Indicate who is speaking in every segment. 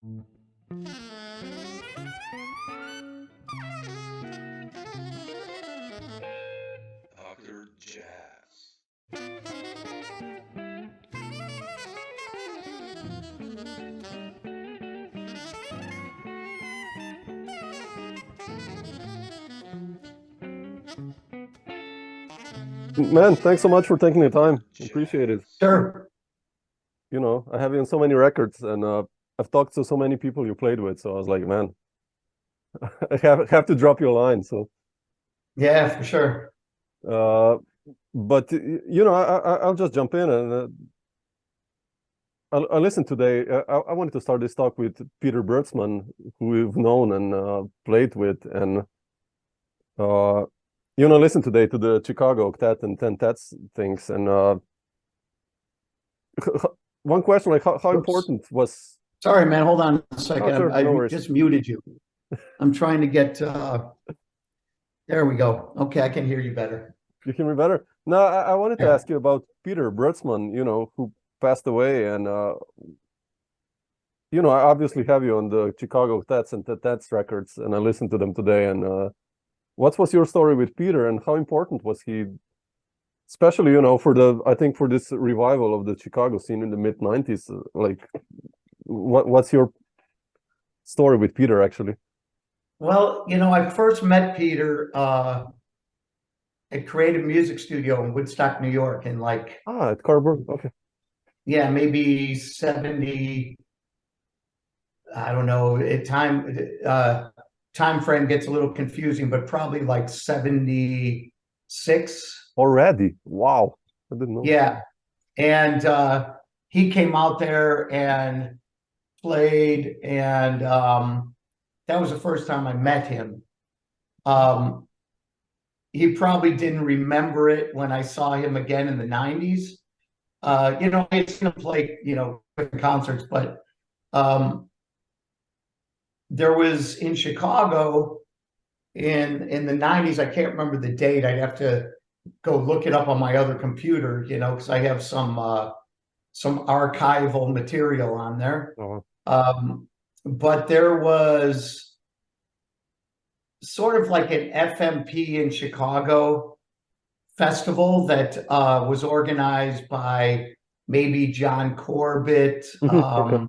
Speaker 1: Haker Jazz.
Speaker 2: Man, thanks so much for taking the time.
Speaker 1: Jazz.
Speaker 2: Appreciate it.
Speaker 3: Sure.
Speaker 2: You know, I have you on so many records, and I've talked to so many people you played with. So I was like, man, I have to drop you a line. So,
Speaker 3: Yeah, for sure.
Speaker 2: but you know, I'll just jump in, and I listened today. I wanted to start this talk with Peter Brötzmann, who we've known and played with, and you know, listen today to the Chicago octet and tens things, and one question, like how important was...
Speaker 3: Sorry, man. Hold on a second.
Speaker 2: sure,
Speaker 3: I
Speaker 2: no worries.
Speaker 3: just muted you. I'm trying to get. There we go. Okay, I can hear you better.
Speaker 2: You hear me better? No, I wanted to
Speaker 3: Yeah.
Speaker 2: ask you about Peter Brötzmann, you know, who passed away, and you know, I obviously have you on the Chicago octets and tens records, and I listened to them today. And what was your story with Peter, and how important was he, especially, you know, for I think for this revival of the Chicago scene in the mid-90s? Like, what's your story with Peter, actually?
Speaker 3: Well, you know, I first met Peter at Creative Music Studio in Woodstock, New York, in like
Speaker 2: At Carver, okay.
Speaker 3: yeah, maybe 70. I don't know. Time frame gets a little confusing, but probably like 76.
Speaker 2: Already, wow, I didn't know.
Speaker 3: Yeah, and he came out there and played, and that was the first time I met him. He probably didn't remember it when I saw him again in the 90s. You know, I seen him play, you know, concerts, but there was in Chicago in the 90s, I can't remember the date. I'd have to go look it up on my other computer, you know, because I have some archival material on there.
Speaker 2: Oh.
Speaker 3: But there was sort of like an FMP in Chicago festival that was organized by maybe John Corbett.
Speaker 2: Okay.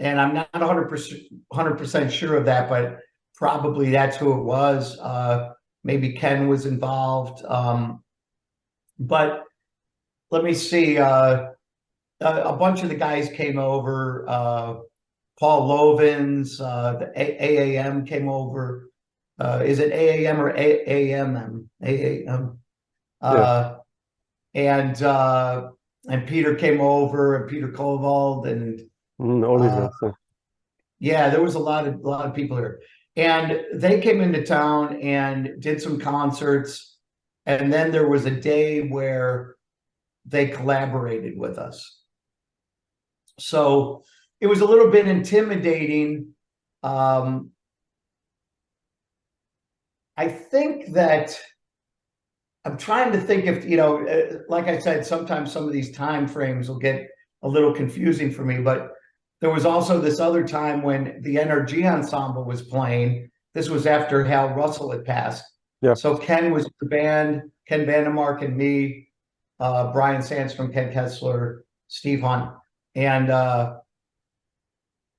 Speaker 3: And I'm not 100% sure of that, but probably that's who it was. Maybe Ken was involved. But let me see. A bunch of the guys came over. Paul Lovins, the AAM came over. Is it AAM or AAM? AAM. And Peter came over, and Peter Koval, and
Speaker 2: All these guys.
Speaker 3: yeah, there was a lot of people here, and they came into town and did some concerts, and then there was a day where they collaborated with us. So it was a little bit intimidating. I think that I'm trying to think if, you know, like I said, sometimes some of these time frames will get a little confusing for me, but there was also this other time when the NRG Ensemble was playing. This was after Hal Russell had passed.
Speaker 2: Yeah.
Speaker 3: So Ken was the band, Ken Vandermark and me, Brian Sandstrom, Ken Kessler, Steve Hunt. And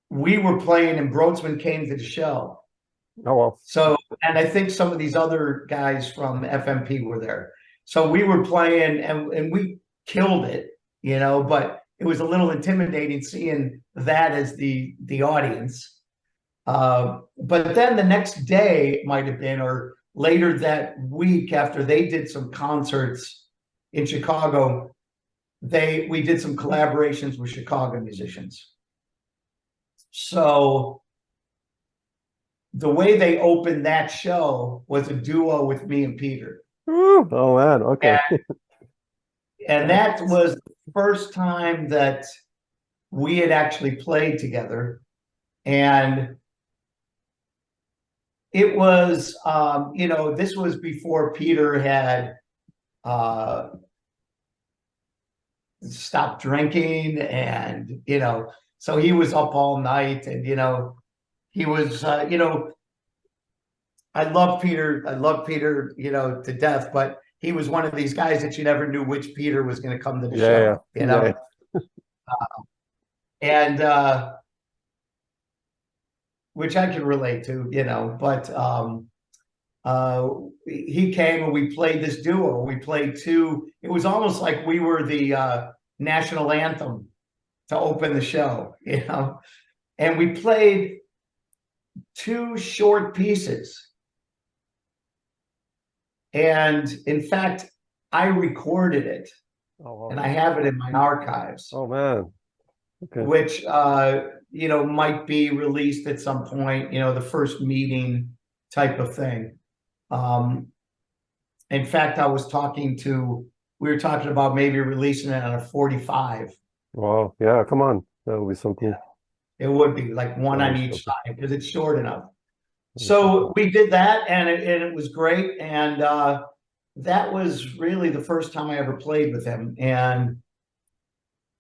Speaker 3: we were playing, and Brötzmann came to the show.
Speaker 2: Oh, wow.
Speaker 3: So, and I think some of these other guys from FMP were there. So we were playing, and we killed it, you know, but it was a little intimidating seeing that as the audience. But then the next day, it might have been, or later that week after they did some concerts in Chicago, we did some collaborations with Chicago musicians. So the way they opened that show was a duo with me and Peter.
Speaker 2: Oh man, okay.
Speaker 3: And that was the first time that we had actually played together. And it was, you know, this was before Peter had stop drinking, and so he was up all night, and he was I love Peter to death, but he was one of these guys that you never knew which Peter was going to come to the show, and which I can relate to, but he came and we played this duo. We played two. It was almost like we were the national anthem to open the show, and we played two short pieces. And in fact, I recorded it.
Speaker 2: Oh, wow.
Speaker 3: And I have it in my archives.
Speaker 2: Oh, man. Okay.
Speaker 3: Which, might be released at some point, the first meeting type of thing. In fact, we were talking about maybe releasing it on a 45.
Speaker 2: Wow. Yeah, come on. That would be so cool.
Speaker 3: It would be like one on each side because it's short enough. So we did that, and it was great. And that was really the first time I ever played with him. And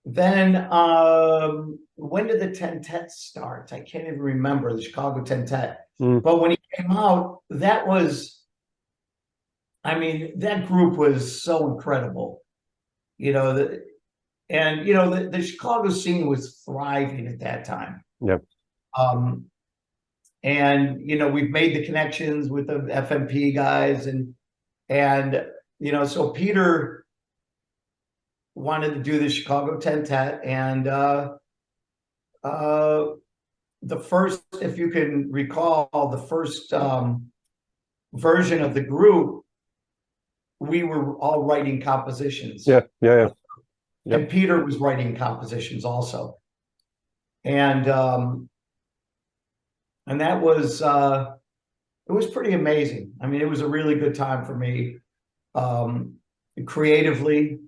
Speaker 3: then when did the Tentet start? I can't even remember, the Chicago Tentet. But when he came out, that group was so incredible. The Chicago scene was thriving at that time.
Speaker 2: Yep.
Speaker 3: And we've made the connections with the FMP guys, and so Peter wanted to do the Chicago Tentet, and the first, if you can recall, the first version of the group, we were all writing compositions.
Speaker 2: Yeah.
Speaker 3: Yep. And Peter was writing compositions also, and that was it was pretty amazing. I mean, it was a really good time for me. Creatively,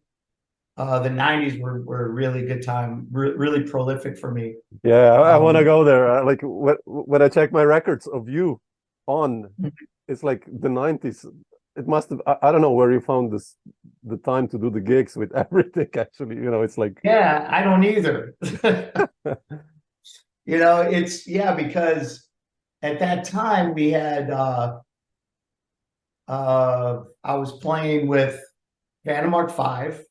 Speaker 3: the 90s were a really good time, really prolific for me.
Speaker 2: Yeah, I want to go there. Like when I check my records of you it's like the 90s. It must have, I don't know where you found the time to do the gigs with everything, actually. It's like...
Speaker 3: Yeah, I don't either. Because at that time we had, I was playing with Vandermark 5,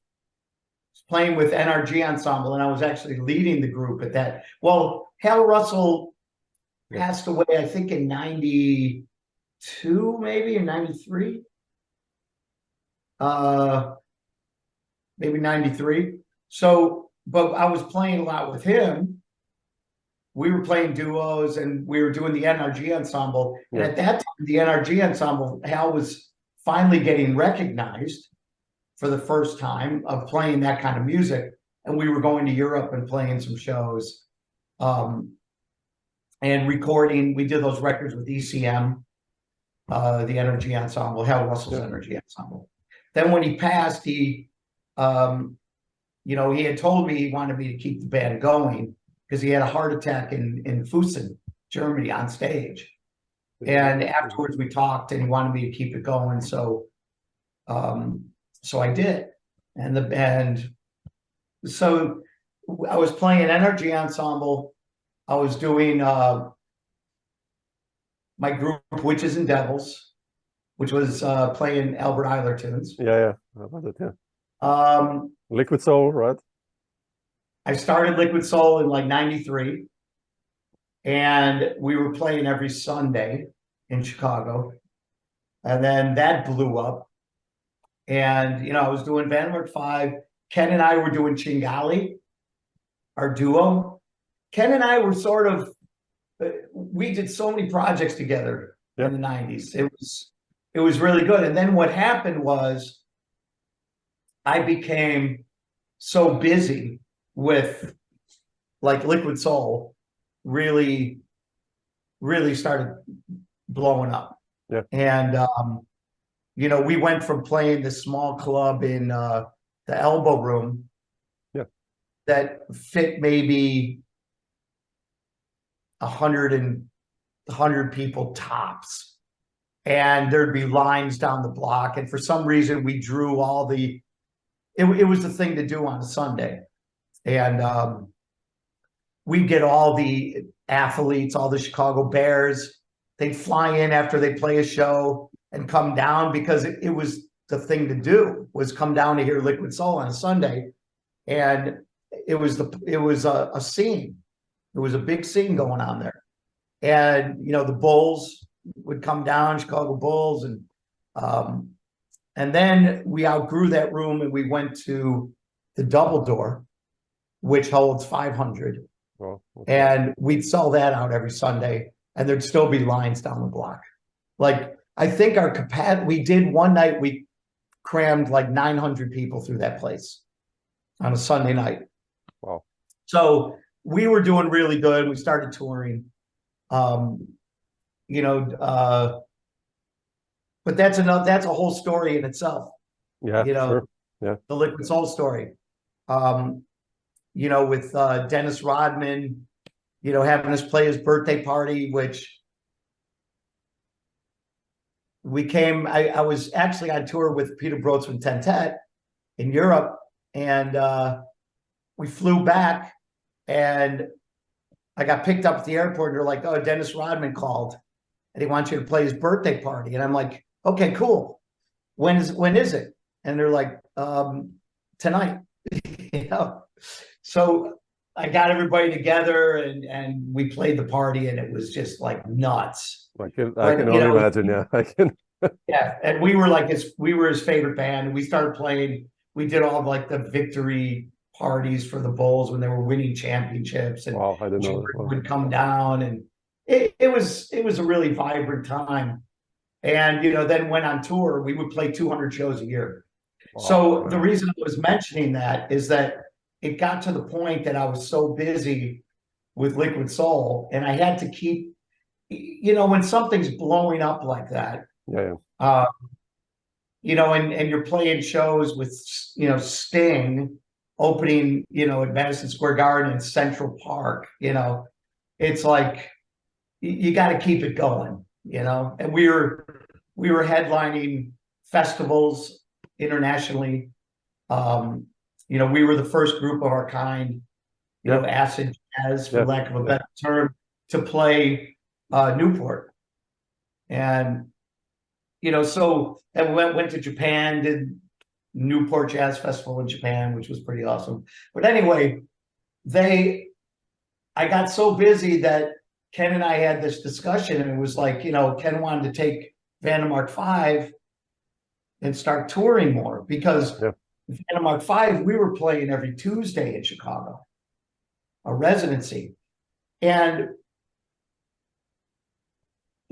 Speaker 3: playing with NRG Ensemble, and I was actually leading the group at that. Well, Hal Russell passed away, I think, in 92, maybe, in 93. Maybe 93. So, but I was playing a lot with him. We were playing duos, and we were doing the NRG Ensemble. And at that time, the NRG Ensemble, Hal was finally getting recognized for the first time of playing that kind of music. And we were going to Europe and playing some shows and recording. We did those records with ECM, the Energy Ensemble, Hal Russell's Energy Ensemble. Then when he passed, he had told me he wanted me to keep the band going because he had a heart attack in Fussen, Germany, on stage. And afterwards we talked, and he wanted me to keep it going. So I did. And so I was playing Energy Ensemble. I was doing my group, Witches and Devils, which was playing Albert Ayler tunes.
Speaker 2: Yeah. I love it, yeah. Liquid Soul, right?
Speaker 3: I started Liquid Soul in like 93. And we were playing every Sunday in Chicago. And then that blew up. And, I was doing Vandermark 5. Ken and I were doing Chingali, our duo. Ken and I were we did so many projects together in the 90s. It was really good. And then what happened was I became so busy with like Liquid Soul, really started blowing up.
Speaker 2: Yeah.
Speaker 3: And, we went from playing this small club in the Elbow Room that fit maybe 100 people tops. And there'd be lines down the block. And for some reason, we drew all the it was the thing to do on a Sunday. And we'd get all the athletes, all the Chicago Bears, they'd fly in after they play a show and come down, because it was the thing to do, was come down to hear Liquid Soul on a Sunday. And it was a scene. It was a big scene going on there. And, you know, the Bulls would come down, Chicago Bulls. And then we outgrew that room and we went to the Double Door, which holds 500.
Speaker 2: Oh, okay.
Speaker 3: And we'd sell that out every Sunday, and there'd still be lines down the block. Like, I think our capacity, we did one night, we crammed like 900 people through that place on a Sunday night.
Speaker 2: Wow.
Speaker 3: So we were doing really good. We started touring. You know, but that's a whole story in itself.
Speaker 2: Yeah,
Speaker 3: you know,
Speaker 2: sure. Yeah.
Speaker 3: The Liquid Soul story. You know, with Dennis Rodman, you know, having us play his birthday party, which I was actually on tour with Peter Brötzmann Tentet in Europe, and we flew back, and I got picked up at the airport, and they're like, "Oh, Dennis Rodman called, and he wants you to play his birthday party." And I'm like, "Okay, cool. When is it?" And they're like, "Tonight." You know, so I got everybody together, and we played the party, and it was just like nuts.
Speaker 2: I can only imagine. Yeah, I can.
Speaker 3: Yeah, and we were his favorite band, and we started playing. We did all like the victory parties for the Bulls when they were winning championships, and
Speaker 2: wow, I didn't know that.
Speaker 3: would come down, and it was a really vibrant time. And you know, then went on tour. We would play 200 shows a year.
Speaker 2: Wow,
Speaker 3: So
Speaker 2: man.
Speaker 3: the reason I was mentioning that is that it got to the point that I was so busy with Liquid Soul, and I had to keep, you know, when something's blowing up like that,
Speaker 2: Yeah.
Speaker 3: you know, and you're playing shows with, you know, Sting opening, you know, at Madison Square Garden and Central Park, you know, it's like you got to keep it going, you know. And we were headlining festivals internationally. You know, we were the first group of our kind, you know, acid jazz, for lack of a better term, to play Newport. And, you know, so and we went to Japan, did Newport Jazz Festival in Japan, which was pretty awesome. But anyway, I got so busy that Ken and I had this discussion, and it was like, you know, Ken wanted to take Vandermark 5 and start touring more, because Vandermark 5, we were playing every Tuesday in Chicago, a residency. And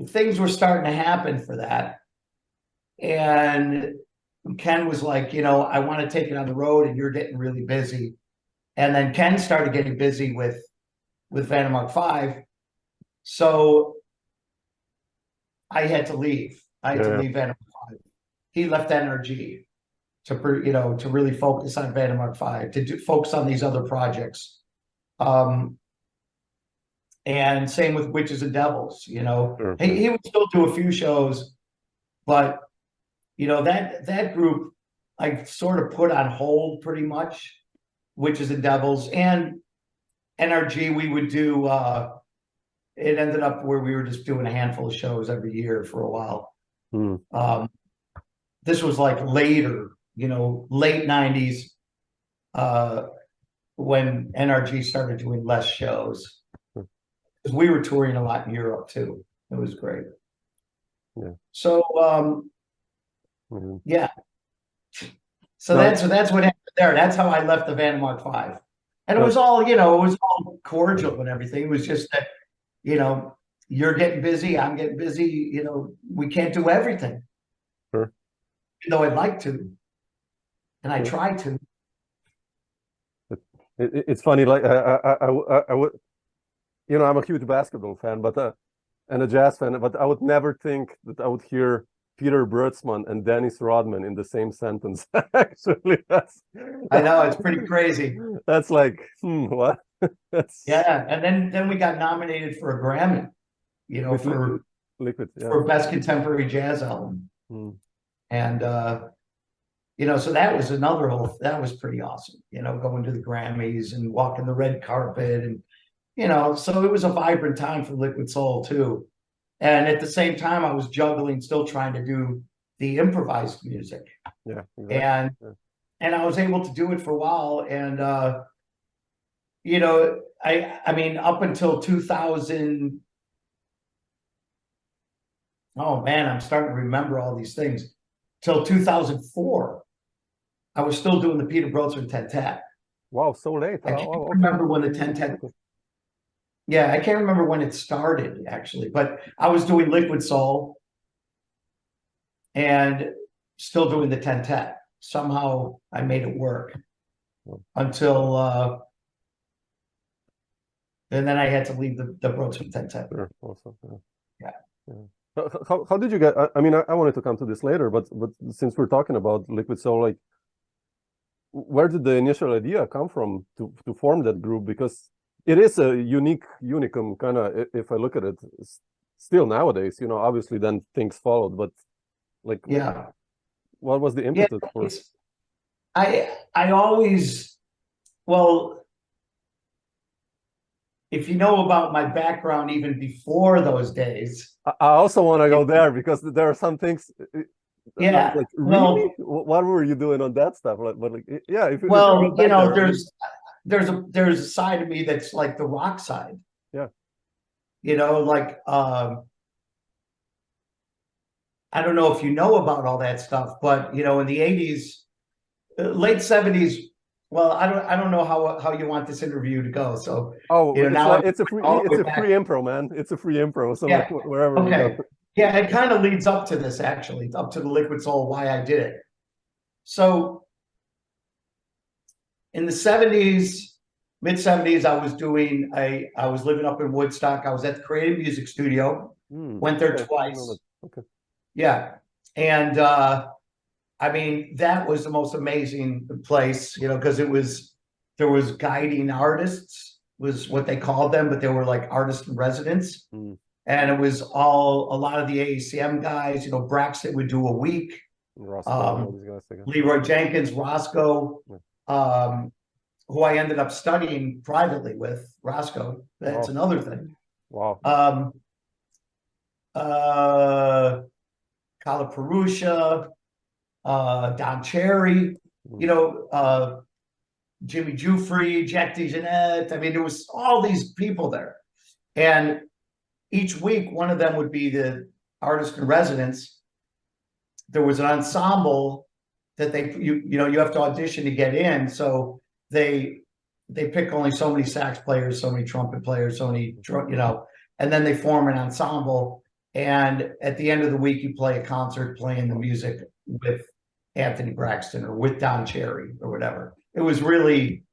Speaker 3: things were starting to happen for that. And Ken was like, you know, I want to take it on the road, and you're getting really busy. And then Ken started getting busy with Vandermark 5. So I had to leave. I had to leave Vandermark 5. He left NRG to, you know, to really focus on Vandermark 5, to focus on these other projects. And same with Witches and Devils, you know. He would still do a few shows, but you know, that group I sort of put on hold pretty much. Witches and Devils and NRG, we would do it ended up where we were just doing a handful of shows every year for a while. This was like later, you know, late 90s, when NRG started doing less shows. Because we were touring a lot in Europe too. It was great. Yeah. So yeah. So that's what happened there. That's how I left the Vandermark 5. And it was all, you know, it was all cordial and everything. It was just that, you know, you're getting busy, I'm getting busy, you know, we can't do everything. Sure. Even though I'd like to. And I try to.
Speaker 2: It's funny, like I would, you know, I'm a huge basketball fan, but and a jazz fan, but I would never think that I would hear Peter Brötzmann and Dennis Rodman in the same sentence. Actually,
Speaker 3: I know, it's pretty crazy.
Speaker 2: That's like, what?
Speaker 3: Yeah, and then we got nominated for a Grammy, you know, for Best Contemporary Jazz Album. And So that was that was pretty awesome, going to the Grammys and walking the red carpet and, so it was a vibrant time for Liquid Soul too. And at the same time, I was juggling, still trying to do the improvised music.
Speaker 2: Yeah, exactly.
Speaker 3: And I was able to do it for a while. And, I mean, up until 2000, oh man, I'm starting to remember all these things. Till 2004, I was still doing the Peter Brötzmann Tentet.
Speaker 2: Wow, so late.
Speaker 3: I can't remember when the Tentet. Yeah, I can't remember when it started actually, but I was doing Liquid Soul and still doing the Tentet. Somehow I made it work until, and then I had to leave the Brötzmann Tentet.
Speaker 2: Sure, awesome.
Speaker 3: Yeah.
Speaker 2: How did you get? I mean, I wanted to come to this later, but since we're talking about Liquid Soul, like, where did the initial idea come from to form that group? Because it is a unique unicum, kind of. If I look at it, still nowadays, obviously then things followed, but like,
Speaker 3: yeah,
Speaker 2: what was the impetus for it?
Speaker 3: I always, well, if you know about my background even before those days.
Speaker 2: I also want to go there because there are some things.
Speaker 3: Yeah.
Speaker 2: Like, really? What were you doing on that stuff? But like, yeah.
Speaker 3: Well, there's a side of me that's like the rock side.
Speaker 2: Yeah.
Speaker 3: Like, I don't know if you know about all that stuff, but in the 80s, late 70s. Well, I don't know how you want this interview to go. So
Speaker 2: it's a free impro, man. It's a free impro. So
Speaker 3: yeah.
Speaker 2: Like, wherever
Speaker 3: okay.
Speaker 2: we go.
Speaker 3: Yeah, it kind of leads up to this actually, up to the Liquid Soul, why I did it. So in the 70s, mid 70s, I was living up in Woodstock. I was at the Creative Music Studio. Went there twice.
Speaker 2: Okay.
Speaker 3: Yeah. And I mean, that was the most amazing place, because there was guiding artists, was what they called them, but they were like artist in residence. And it was a lot of the AECM guys, Braxton would do a week.
Speaker 2: Roscoe,
Speaker 3: Leroy Jenkins, Roscoe, who I ended up studying privately with. Roscoe, that's another thing.
Speaker 2: Wow.
Speaker 3: Kalaparusha, Don Cherry, Jimmy Jufrey, Jack DeJohnette. I mean, there was all these people there. And each week, one of them would be the artist in residence. There was an ensemble that you have to audition to get in. So they pick only so many sax players, so many trumpet players, so many, and then they form an ensemble. And at the end of the week, you play a concert playing the music with Anthony Braxton or with Don Cherry or whatever. It was really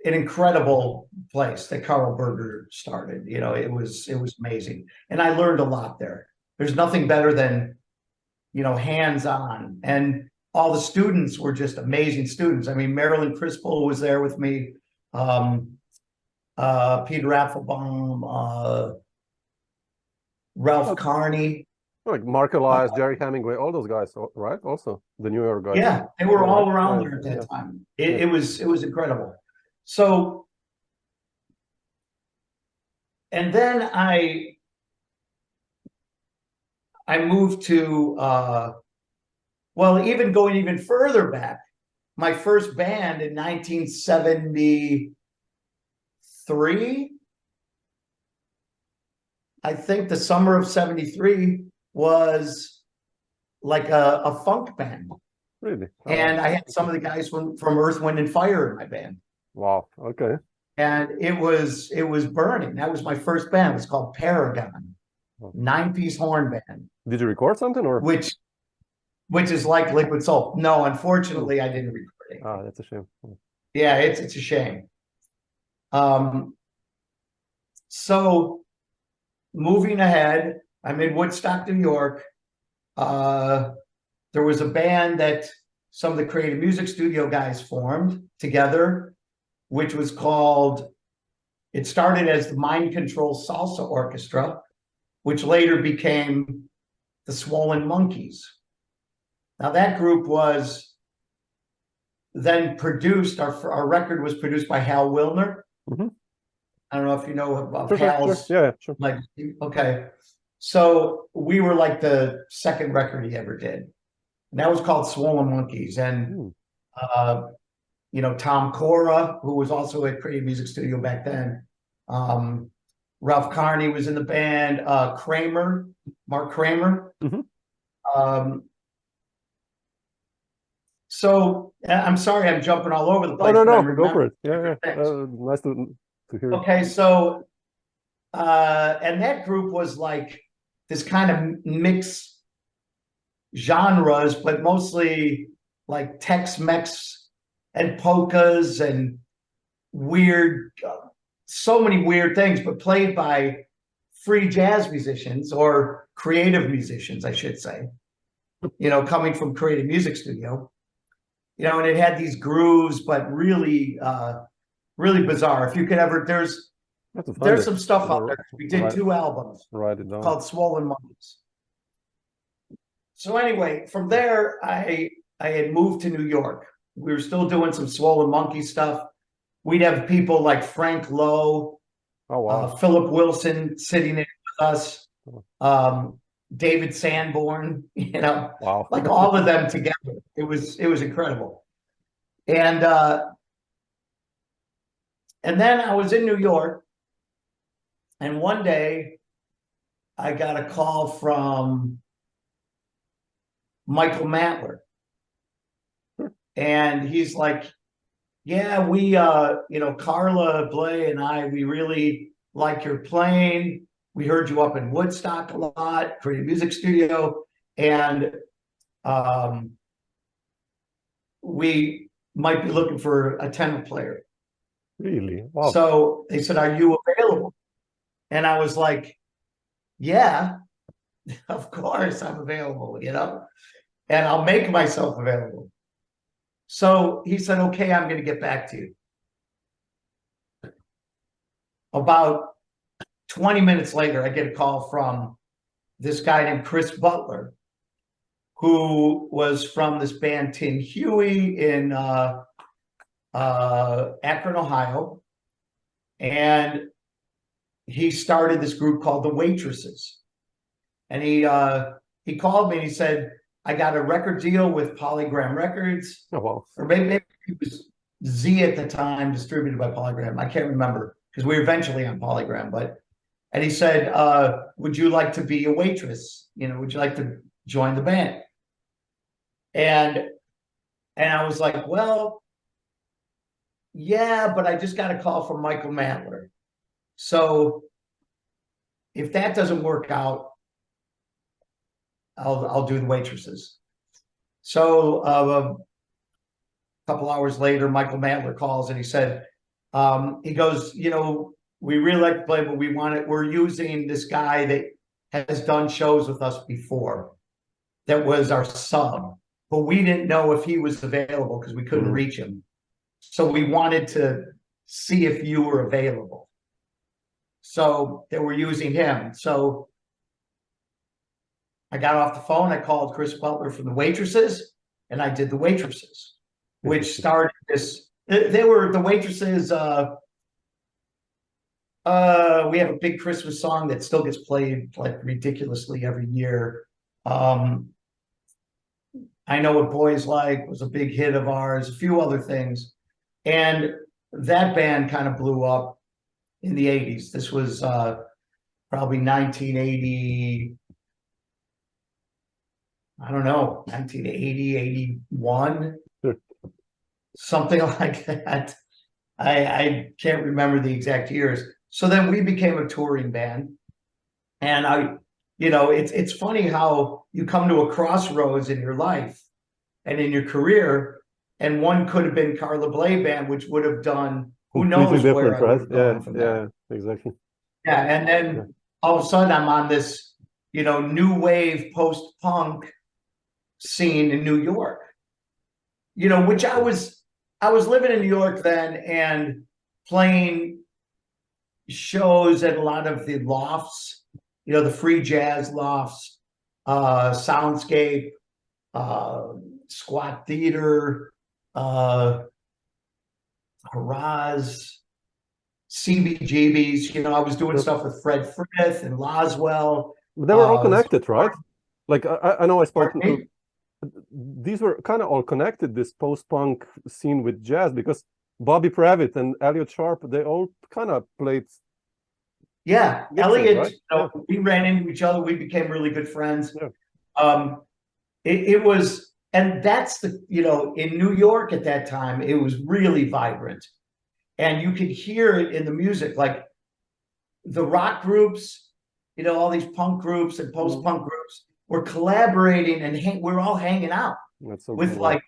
Speaker 3: an incredible place that Carl Berger started. It was amazing. And I learned a lot there. There's nothing better than, hands-on. And all the students were just amazing students. I mean, Marilyn Crispell was there with me, Peter Applebaum, Ralph Carney.
Speaker 2: Like Mark Elias, Jerry Hemingway, all those guys, right? Also, the New York guys.
Speaker 3: Yeah, they were all around there at that time. It was incredible. So, and then I moved to, even going even further back, my first band in 1973, I think the summer of 73 was like a funk band.
Speaker 2: Really?
Speaker 3: And I had some of the guys from Earth, Wind and Fire in my band.
Speaker 2: Wow. Okay.
Speaker 3: And it was burning. That was my first band. It was called Paragon, 9-piece horn band.
Speaker 2: Did you record something or
Speaker 3: which is like Liquid Soul? No, unfortunately, I didn't record it.
Speaker 2: Ah, that's a shame.
Speaker 3: Yeah, it's a shame. So moving ahead, I'm in Woodstock, New York. There was a band that some of the Creative Music Studio guys formed together, which was called, it started as the Mind Control Salsa Orchestra, which later became the Swollen Monkeys. Now that group was then produced, our record was produced by Hal Wilner.
Speaker 2: Mm-hmm.
Speaker 3: I don't know if you know of
Speaker 2: Sure,
Speaker 3: Hal's.
Speaker 2: sure. Yeah, sure.
Speaker 3: Like, okay. So we were like the second record he ever did. And that was called Swollen Monkeys. And, you know, Tom Cora, who was also at Creative Music Studio back then. Ralph Carney was in the band. Kramer, Mark Kramer.
Speaker 2: Mm-hmm.
Speaker 3: So I'm sorry, I'm jumping all over the place.
Speaker 2: Oh, no, go for it. Yeah. Nice to hear.
Speaker 3: Okay, so and that group was like this kind of mix genres, but mostly like Tex-Mex and polkas and weird, so many weird things, but played by free jazz musicians or creative musicians, I should say, you know, coming from Creative Music Studio, you know, and it had these grooves, but really, really bizarre. If you could ever, there's some stuff out there. We did 2 albums called Swollen Monkeys. So anyway, from there, I had moved to New York. We were still doing some Swollen Monkey stuff. We'd have people like Frank Lowe, Philip Wilson sitting in with us, David Sanborn, you know, like all of them together. It was incredible. And then I was in New York, and one day I got a call from Michael Matler. And he's like, yeah, we, you know, Carla Bley and I, we really like your playing. We heard you up in Woodstock a lot, Creative Music Studio. And we might be looking for a tenor player.
Speaker 2: Really? Wow.
Speaker 3: So they said, are you available? And I was like, yeah, of course I'm available, you know, and I'll make myself available. So he said, okay, I'm going to get back to you. About 20 minutes later, I get a call from this guy named Chris Butler, who was from this band Tin Huey in Akron, Ohio. And he started this group called the Waitresses. And he called me and he said, I got a record deal with Polygram Records.
Speaker 2: Oh, wow.
Speaker 3: Or maybe it was Z at the time, distributed by Polygram. I can't remember because we were eventually on Polygram. And he said, would you like to be a waitress? You know, would you like to join the band? And I was like, well, yeah, but I just got a call from Michael Matler. So if that doesn't work out, I'll do the Waitresses. So a couple hours later, Michael Matler calls and he said, he goes, you know, we really like to play, but we're using this guy that has done shows with us before. That was our sub, but we didn't know if he was available because we couldn't reach him. So we wanted to see if you were available. So they were using him. So I got off the phone. I called Chris Butler from the Waitresses, and I did the Waitresses, which started this. They were the Waitresses. We have a big Christmas song that still gets played like ridiculously every year. I Know What Boys Like was a big hit of ours. A few other things, and that band kind of blew up in the 80s. This was probably 1980. I don't know, 1980, 81, something like that. I can't remember the exact years. So then we became a touring band. And you know, it's funny how you come to a crossroads in your life and in your career, and one could have been Carla Bley Band, which would have done, who knows where I would have gone from there.
Speaker 2: Yeah, exactly.
Speaker 3: Yeah, and then all of a sudden I'm on this, you know, new wave post-punk scene in New York, you know, which I was living in New York then and playing shows at a lot of the lofts, you know, the free jazz lofts, Soundscape, Squat Theater, Haraz, CBGBs. You know, I was doing stuff with Fred Frith and Laswell.
Speaker 2: They were all connected, right? Like I know I spoke to. These were kind of all connected. This post-punk scene with jazz, because Bobby Pravitt and Elliot Sharp, they all kind of played.
Speaker 3: Yeah,
Speaker 2: Gibson,
Speaker 3: Elliot.
Speaker 2: right?
Speaker 3: You know, we ran into each other. We became really good friends.
Speaker 2: Yeah.
Speaker 3: It was, and that's the, you know, in New York at that time, it was really vibrant, and you could hear it in the music, like the rock groups, you know, all these punk groups and post-punk groups were collaborating, and we're all hanging out with
Speaker 2: cool.
Speaker 3: like,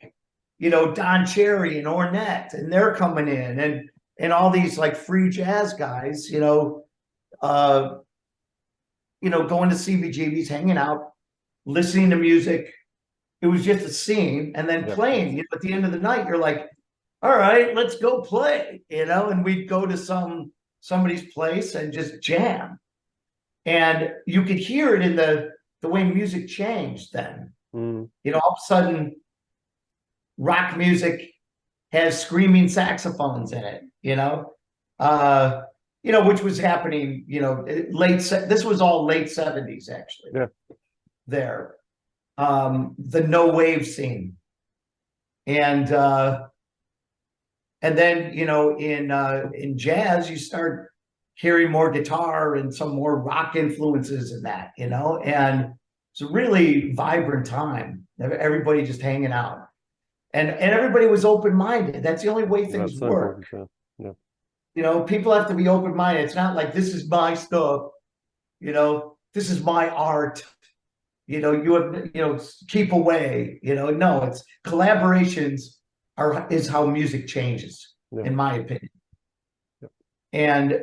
Speaker 3: you know, Don Cherry and Ornette, and they're coming in, and all these like free jazz guys, you know, going to CBGBs, hanging out, listening to music. It was just a scene, and then playing. You know, at the end of the night, you're like, all right, let's go play, you know, and we'd go to somebody's place and just jam. And you could hear it in the way music changed then. You know, all of a sudden, rock music has screaming saxophones in it, you know, which was happening, you know, this was all late 70s, actually.
Speaker 2: Yeah.
Speaker 3: There. The no wave scene. And then, you know, in jazz, you start hearing more guitar and some more rock influences in that, you know, and it's a really vibrant time. Everybody just hanging out. And everybody was open-minded. That's the only way things work.
Speaker 2: Yeah.
Speaker 3: You know, people have to be open-minded. It's not like, this is my stuff, you know, this is my art. You know, you have, you know, keep away, you know, no, it's collaborations is how music changes, in my opinion. And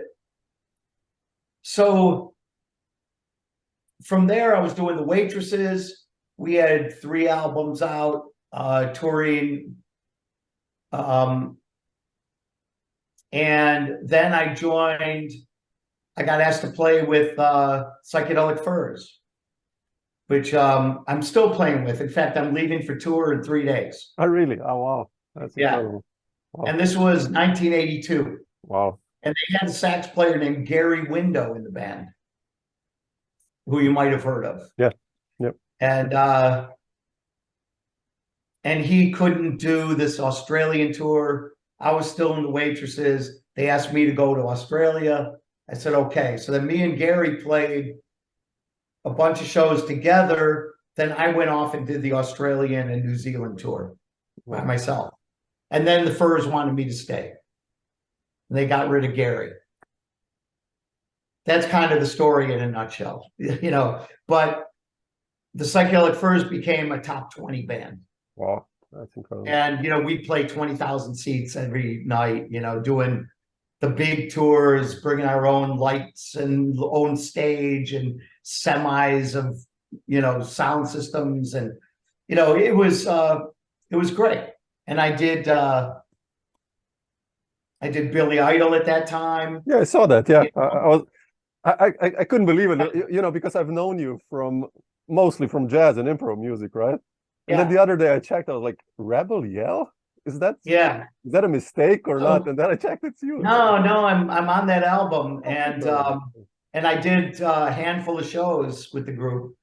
Speaker 3: so from there, I was doing the Waitresses. We had 3 albums out, touring. And then I got asked to play with Psychedelic Furs, which I'm still playing with. In fact, I'm leaving for tour in 3 days.
Speaker 2: Oh, really? Oh, wow. That's incredible. Wow.
Speaker 3: And this was 1982.
Speaker 2: Wow.
Speaker 3: And they had a sax player named Gary Window in the band, who you might have heard of.
Speaker 2: Yeah. Yep.
Speaker 3: And he couldn't do this Australian tour. I was still in the Waitresses. They asked me to go to Australia. I said, okay. So then me and Gary played a bunch of shows together. Then I went off and did the Australian and New Zealand tour by myself. And then the Furs wanted me to stay. And they got rid of Gary. That's kind of the story in a nutshell, you know. But the Psychedelic Furs became a top 20 band.
Speaker 2: Wow, that's incredible.
Speaker 3: And, you know, we play 20,000 seats every night, you know, doing the big tours, bringing our own lights and own stage and semis of, you know, sound systems. And, you know, it was great. And I did Billy Idol at that time.
Speaker 2: Yeah, I saw that. Yeah, I couldn't believe it. You know, because I've known you mostly from jazz and improv music, right? And then the other day I checked. I was like, Rebel Yell? Is that a mistake or not? And then I checked, it's you.
Speaker 3: No, I'm on that album, and I did a handful of shows with the group,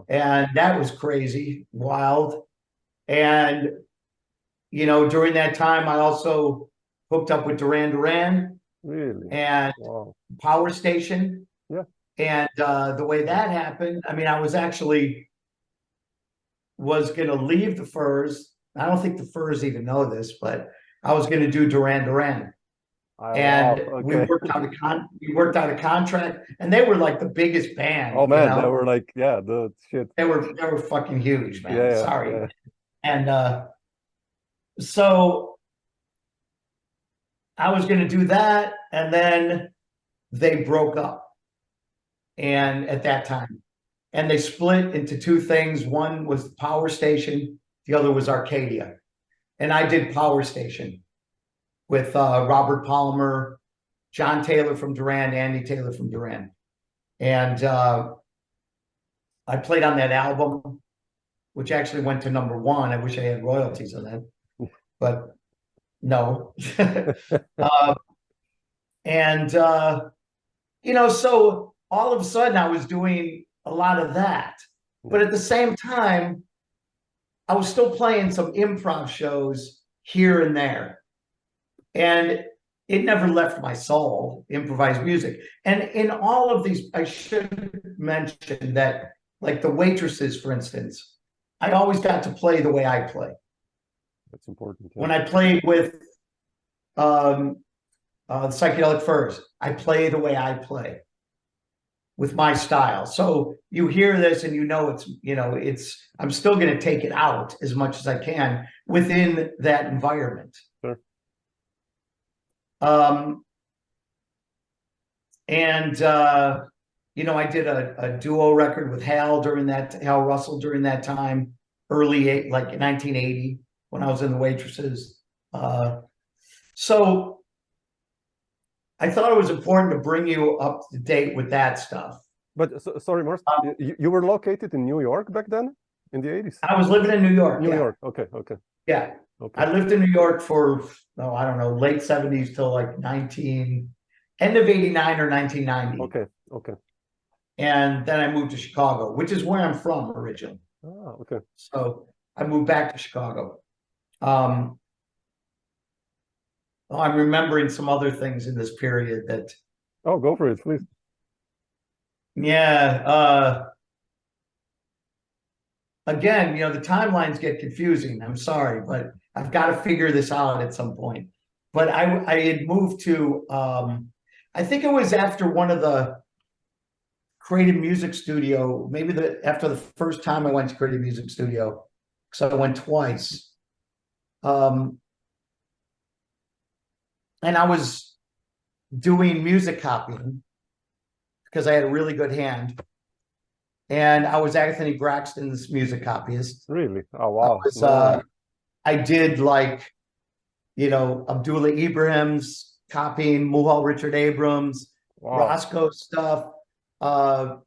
Speaker 3: and that was crazy, wild. And you know, during that time, I also hooked up with Duran Duran,
Speaker 2: really,
Speaker 3: and Power Station.
Speaker 2: Yeah.
Speaker 3: And the way that happened, I mean, I was going to leave the Furs. I don't think the Furs even know this, but I was going to do Duran Duran. We worked out a contract, and they were like the biggest band.
Speaker 2: Oh man,
Speaker 3: you know?
Speaker 2: they were like, the shit.
Speaker 3: They were fucking huge, man.
Speaker 2: Yeah,
Speaker 3: sorry.
Speaker 2: Yeah.
Speaker 3: And so I was going to do that, and then they broke up. And at that time, and they split into 2 things. One was Power Station, the other was Arcadia. And I did Power Station with Robert Palmer, John Taylor from Duran, Andy Taylor from Duran. And I played on that album, which actually went to #1. I wish I had royalties on that. but no. uh, and so all of a sudden I was doing a lot of that, but at the same time, I was still playing some improv shows here and there. And it never left my soul, improvised music. And in all of these, I should mention that, like the waitresses, for instance, I always got to play the way I play.
Speaker 2: That's important. Yeah.
Speaker 3: When I played with Psychedelic Furs, I play the way I play with my style. So you hear this and I'm still going to take it out as much as I can within that environment.
Speaker 2: Sure.
Speaker 3: I did a duo record with Hal Russell during that time, like 1980, when I was in the Waitresses. So I thought it was important to bring you up to date with that stuff.
Speaker 2: But sorry, Mars, you were located in New York back then, in the 80s?
Speaker 3: I was living in New York.
Speaker 2: New York, okay.
Speaker 3: Yeah.
Speaker 2: Okay.
Speaker 3: I lived in New York for, I don't know, late 70s till like end of 89 or 1990.
Speaker 2: Okay.
Speaker 3: And then I moved to Chicago, which is where I'm from originally.
Speaker 2: Oh, okay.
Speaker 3: So I moved back to Chicago. I'm remembering some other things in this period that.
Speaker 2: Oh, go for it, please.
Speaker 3: Yeah. Again, the timelines get confusing. I'm sorry, but I've got to figure this out at some point. But I had moved to, I think it was after one of the Creative Music Studio, after the first time I went to Creative Music Studio, because I went twice. And I was doing music copying because I had a really good hand. And I was Anthony Braxton's music copyist.
Speaker 2: Really? Oh, wow.
Speaker 3: I did Abdullah Ibrahim's copying, Muhal Richard Abrams,
Speaker 2: wow.
Speaker 3: Roscoe stuff. I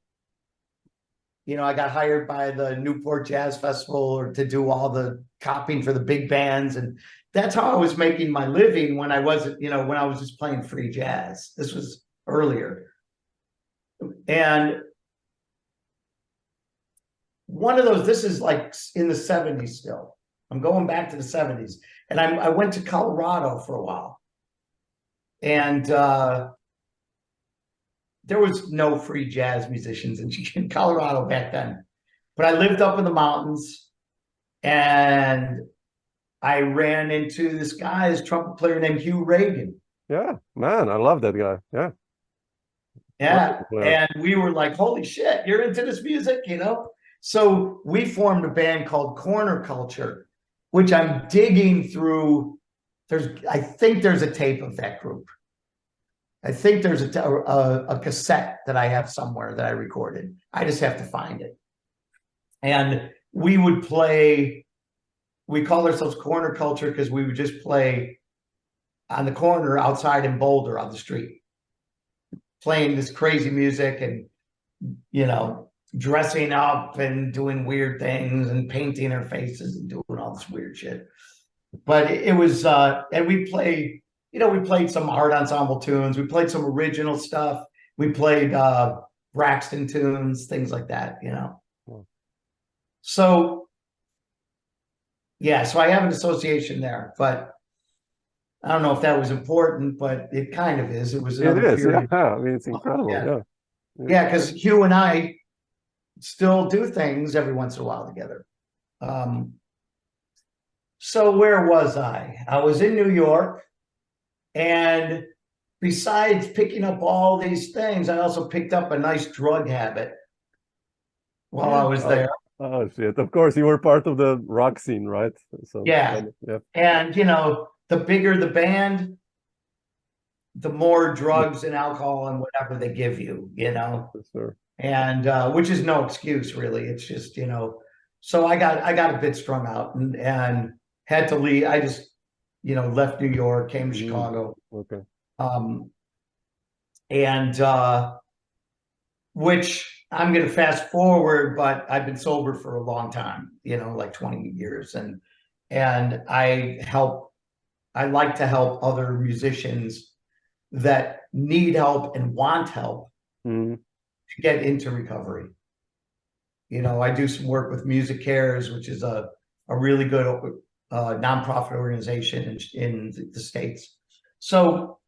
Speaker 3: got hired by the Newport Jazz Festival to do all the copying for the big bands. And that's how I was making my living when I wasn't, when I was just playing free jazz. This was earlier. And one of those, this is like in the 70s still. I'm going back to the 70s. And I went to Colorado for a while. And there was no free jazz musicians in Colorado back then. But I lived up in the mountains, and I ran into this guy's trumpet player named Hugh Reagan.
Speaker 2: Yeah, man, I love that guy. Yeah.
Speaker 3: Yeah. And we were like, holy shit, you're into this music, So we formed a band called Corner Culture, which I'm digging through. I think there's a tape of that group. I think there's a cassette that I have somewhere that I recorded. I just have to find it. And we would play, we called ourselves Corner Culture because we would just play on the corner outside in Boulder on the street, playing this crazy music and, dressing up and doing weird things and painting our faces and doing all this weird shit. But it was, and we played, we played some art ensemble tunes. We played some original stuff. We played Braxton tunes, things like that, So, yeah, so I have an association there, but I don't know if that was important, but it kind of is. It was another period.
Speaker 2: Yeah. I mean, it's incredible.
Speaker 3: Yeah, because Hugh and I still do things every once in a while together. So where was I? I was in New York, and besides picking up all these things, I also picked up a nice drug habit while I was there.
Speaker 2: Oh shit! Of course, you were part of the rock scene, right? So
Speaker 3: yeah. And the bigger the band, the more drugs and alcohol and whatever they give you,
Speaker 2: For sure.
Speaker 3: And which is no excuse, really. It's just, so I got a bit strung out and had to leave. I just, left New York, came to Chicago.
Speaker 2: Okay.
Speaker 3: Which I'm going to fast forward, but I've been sober for a long time, like 20 years. And I help I like to help other musicians that need help and want help to get into recovery. You know, I do some work with Music Cares, which is a really good nonprofit organization in the States. So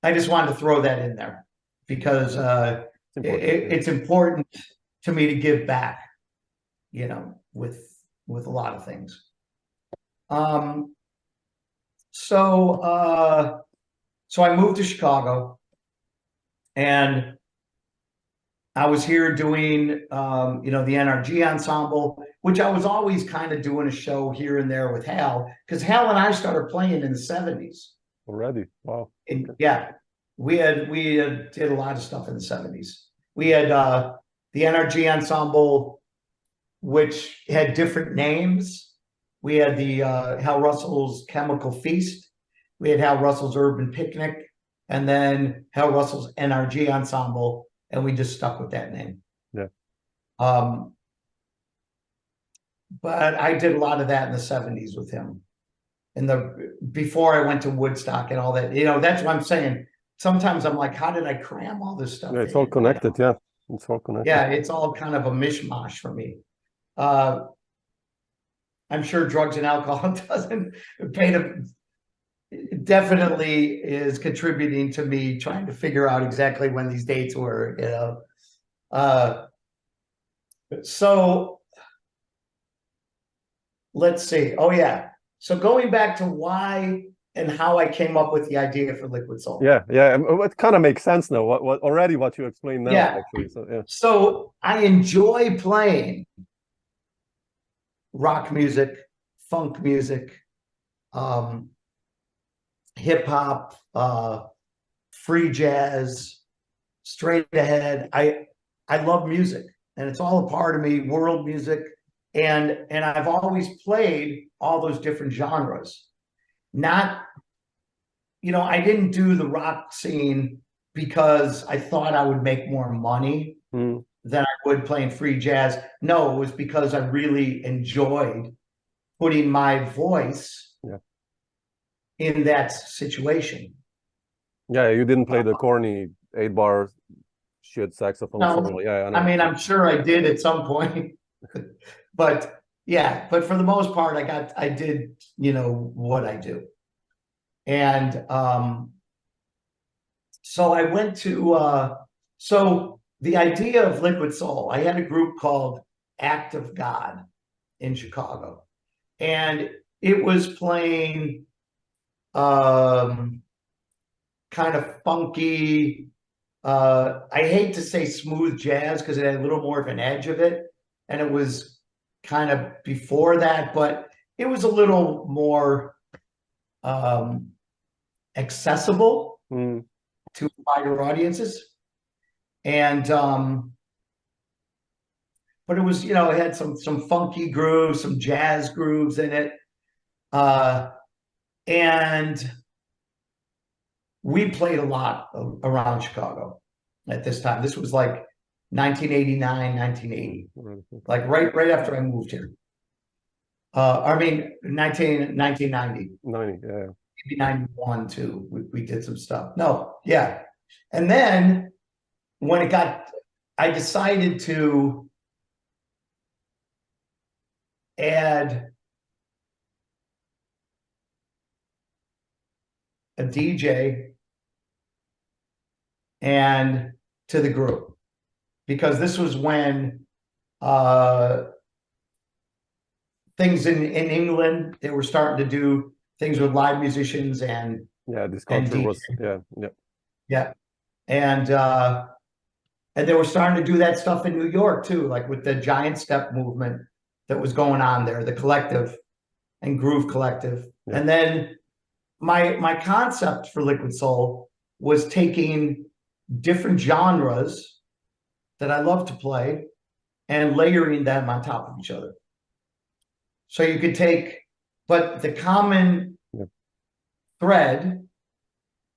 Speaker 3: I just wanted to throw that in there because it's important to me to give back, you know, with a lot of things. So I moved to Chicago, and I was here doing, you know, the NRG ensemble, which I was always kind of doing a show here and there with Hal, because Hal and I started playing in the 70s.
Speaker 2: Already, wow.
Speaker 3: And yeah, we did a lot of stuff in the 70s. We had the NRG ensemble, which had different names. We had the Hal Russell's Chemical Feast. We had Hal Russell's Urban Picnic, and then Hal Russell's NRG ensemble. And we just stuck with that name.
Speaker 2: Yeah.
Speaker 3: But I did a lot of that in the 70s with him. Before I went to Woodstock and all that, you know, that's what I'm saying. Sometimes I'm like, how did I cram all this stuff?
Speaker 2: Yeah, it's all connected, you know? Yeah. It's all connected.
Speaker 3: Yeah, it's all kind of a mishmash for me. I'm sure drugs and alcohol doesn't pay to definitely is contributing to me trying to figure out exactly when these dates were, you know. So let's see. Oh yeah. So going back to why and how I came up with the idea for Liquid Soul.
Speaker 2: Yeah, yeah. It kind of makes sense now. What you explained now,
Speaker 3: yeah.
Speaker 2: actually. So yeah.
Speaker 3: So I enjoy playing rock music, funk music, hip hop, free jazz, straight ahead. I love music, and it's all a part of me, world music. And I've always played all those different genres. Not, you know, I didn't do the rock scene because I thought I would make more money than I would playing free jazz. No, it was because I really enjoyed putting my voice in that situation.
Speaker 2: Yeah, you didn't play the corny 8-bar shit saxophone solo. Yeah,
Speaker 3: I mean, I'm sure I did at some point. But yeah, but for the most part, I did, you know, what I do. And so I went to, so the idea of Liquid Soul, I had a group called Act of God in Chicago. And it was playing kind of funky, I hate to say smooth jazz because it had a little more of an edge of it. And it was kind of before that, but it was a little more accessible to wider audiences. And but it was, you know, it had some funky grooves, some jazz grooves in it. And we played a lot around Chicago at this time. This was like 1989, 1980, like right after I moved here. I mean, 1990.
Speaker 2: 90, yeah.
Speaker 3: Maybe 91 too. We did some stuff. No, yeah. And then when I decided to add a DJ and to the group, because this was when things in England, they were starting to do things with live musicians and
Speaker 2: this culture was
Speaker 3: and they were starting to do that stuff in New York too, like with the Giant Step movement that was going on there, the Collective and Groove Collective. And then my concept for Liquid Soul was taking different genres that I love to play and layering them on top of each other. So you could take, but the common thread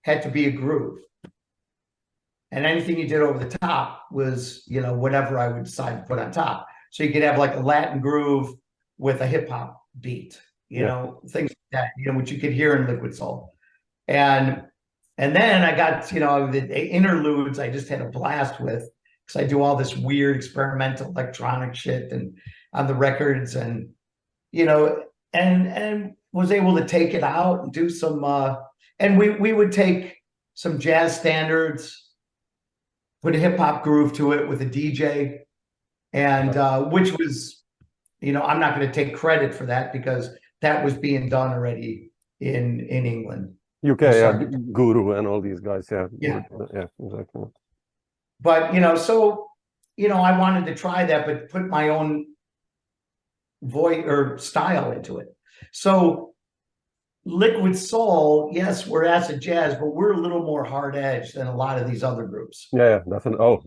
Speaker 3: had to be a groove. And anything you did over the top was, you know, whatever I would decide to put on top. So you could have like a Latin groove with a hip hop beat, you know, things like that, which you could hear in Liquid Soul. And then I got, the interludes I just had a blast with, because I do all this weird experimental electronic shit and on the records, and and was able to take it out and do some and we would take some jazz standards, put a hip-hop groove to it with a DJ, and which was, I'm not going to take credit for that, because that was being done already in England.
Speaker 2: UK, Guru and all these guys, yeah, exactly.
Speaker 3: But so I wanted to try that, but put my own voice or style into it. So Liquid Soul, yes, we're acid jazz, but we're a little more hard edged than a lot of these other groups.
Speaker 2: Yeah, definitely. Oh,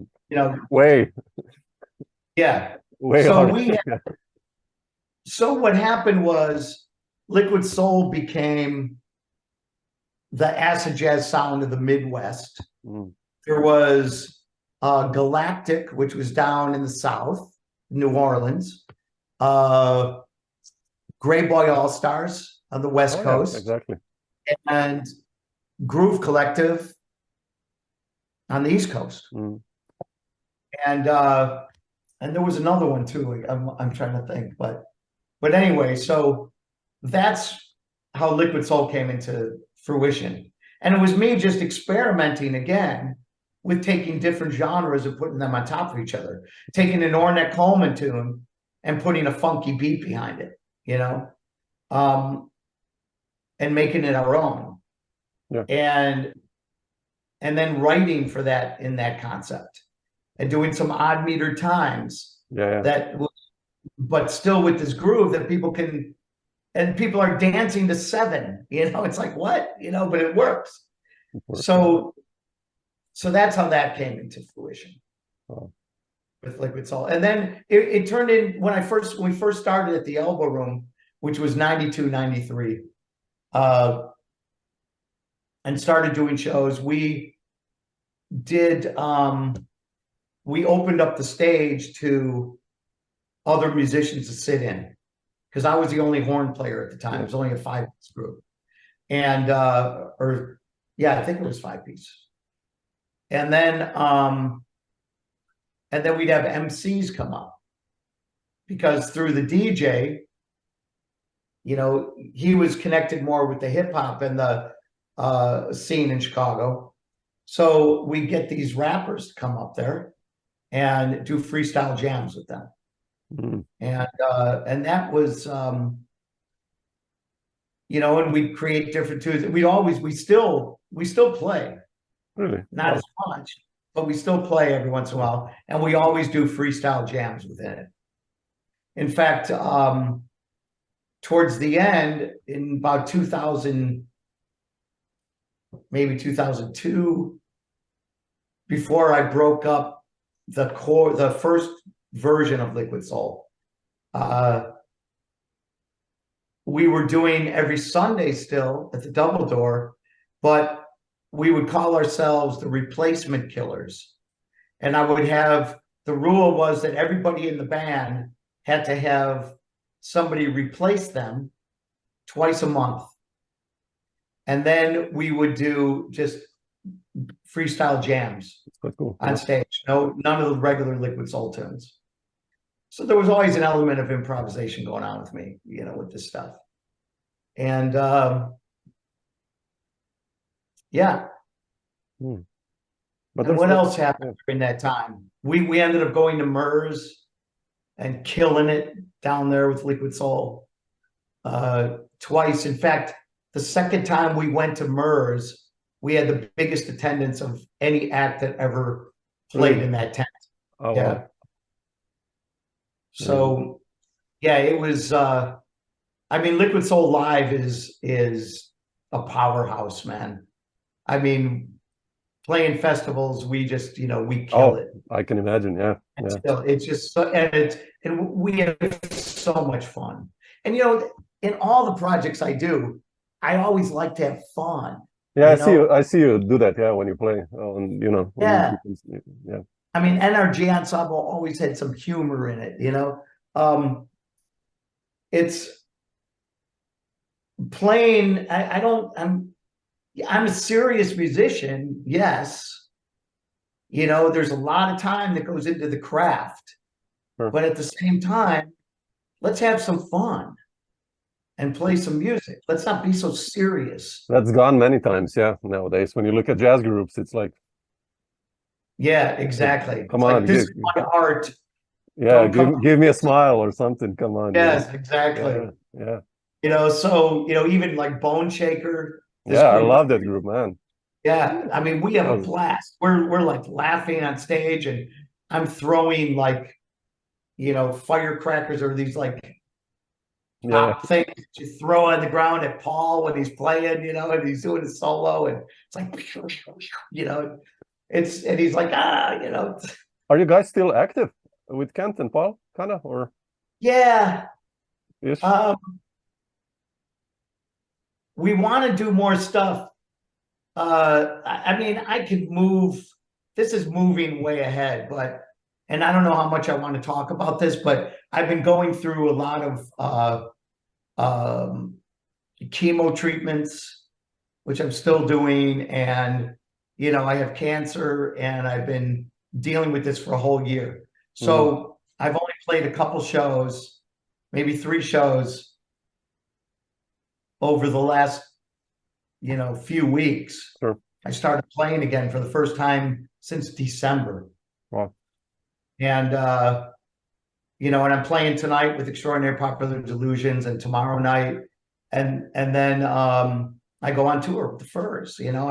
Speaker 2: way.
Speaker 3: Yeah,
Speaker 2: way
Speaker 3: so
Speaker 2: hard.
Speaker 3: So what happened was Liquid Soul became the acid jazz sound of the Midwest. There was Galactic, which was down in the South, New Orleans. Gray Boy All Stars on the West Coast.
Speaker 2: Exactly.
Speaker 3: And Groove Collective on the East Coast. And there was another one too. I'm trying to think, but anyway, so that's how Liquid Soul came into fruition. And it was me just experimenting again with taking different genres and putting them on top of each other, taking an Ornette Coleman tune and putting a funky beat behind it, and making it our own.
Speaker 2: Yeah.
Speaker 3: And then writing for that in that concept, and doing some odd meter times. But still with this groove that people can, and people are dancing to 7, it's like, what, but it works. So that's how that came into fruition. With Liquid Soul. And then it turned in, when we first started at the Elbow Room, which was 92, 93, and started doing shows, we opened up the stage to other musicians to sit in, because I was the only horn player at the time. It was only a 5-piece group. And I think it was 5-piece. And then we'd have MCs come up, because through the DJ, he was connected more with the hip hop and the scene in Chicago. So we get these rappers to come up there and do freestyle jams with them. And that was, and we'd create different tunes. We still play.
Speaker 2: Really?
Speaker 3: Not as much, but we still play every once in a while, and we always do freestyle jams within it. In fact, towards the end, in about 2000, maybe 2002, before I broke up the first version of Liquid Soul, we were doing every Sunday still at the Double Door, but we would call ourselves the Replacement Killers. And I would have, the rule was that everybody in the band had to have somebody replace them twice a month. And then we would do just freestyle jams on stage. None of the regular Liquid Soul tunes. So there was always an element of improvisation going on with me, with this stuff. And But what else happened during that time? We ended up going to MERS and killing it down there with Liquid Soul twice. In fact, the second time we went to MERS, we had the biggest attendance of any act that ever played in that tent.
Speaker 2: Oh, wow.
Speaker 3: So it was Liquid Soul Live is a powerhouse, man. Playing festivals, we just we kill it.
Speaker 2: I can imagine. And
Speaker 3: still, it's just so, and we have so much fun. And in all the projects I do, I always like to have fun.
Speaker 2: I see you do that. When you play
Speaker 3: NRG Ensemble always had some humor in it. playing, I'm a serious musician, yes. You know, there's a lot of time that goes into the craft.
Speaker 2: Sure.
Speaker 3: But at the same time, let's have some fun and play some music. Let's not be so serious.
Speaker 2: That's gone many times, yeah, nowadays. When you look at jazz groups, it's like,
Speaker 3: yeah, exactly.
Speaker 2: Come
Speaker 3: it's
Speaker 2: on,
Speaker 3: like, this is my art.
Speaker 2: yeah,
Speaker 3: Don't
Speaker 2: give me a smile or something. Come on.
Speaker 3: Yes, exactly.
Speaker 2: Yeah.
Speaker 3: You know, so, you know, even like Bone Shaker.
Speaker 2: Yeah, I love that group, man.
Speaker 3: Yeah, I mean, we have a blast. We're like laughing on stage, and I'm throwing like, you know, firecrackers or these like pop things you throw on the ground at Paal when he's playing, you know, and he's doing a solo, and it's like, you know, and he's like, you know.
Speaker 2: Are you guys still active with Kent and Paal, kind of, or?
Speaker 3: Yeah.
Speaker 2: Yes.
Speaker 3: We want to do more stuff. I mean, I could move. This is moving way ahead, and I don't know how much I want to talk about this, but I've been going through a lot of chemo treatments, which I'm still doing, and you know, I have cancer, and I've been dealing with this for a whole year. So I've only played a couple shows, maybe 3 shows over the last, you know, few weeks.
Speaker 2: Sure.
Speaker 3: I started playing again for the first time since December.
Speaker 2: Wow.
Speaker 3: And, you know, and I'm playing tonight with Extraordinary Popular Delusions, and tomorrow night. And then I go on tour with the Furs. You know,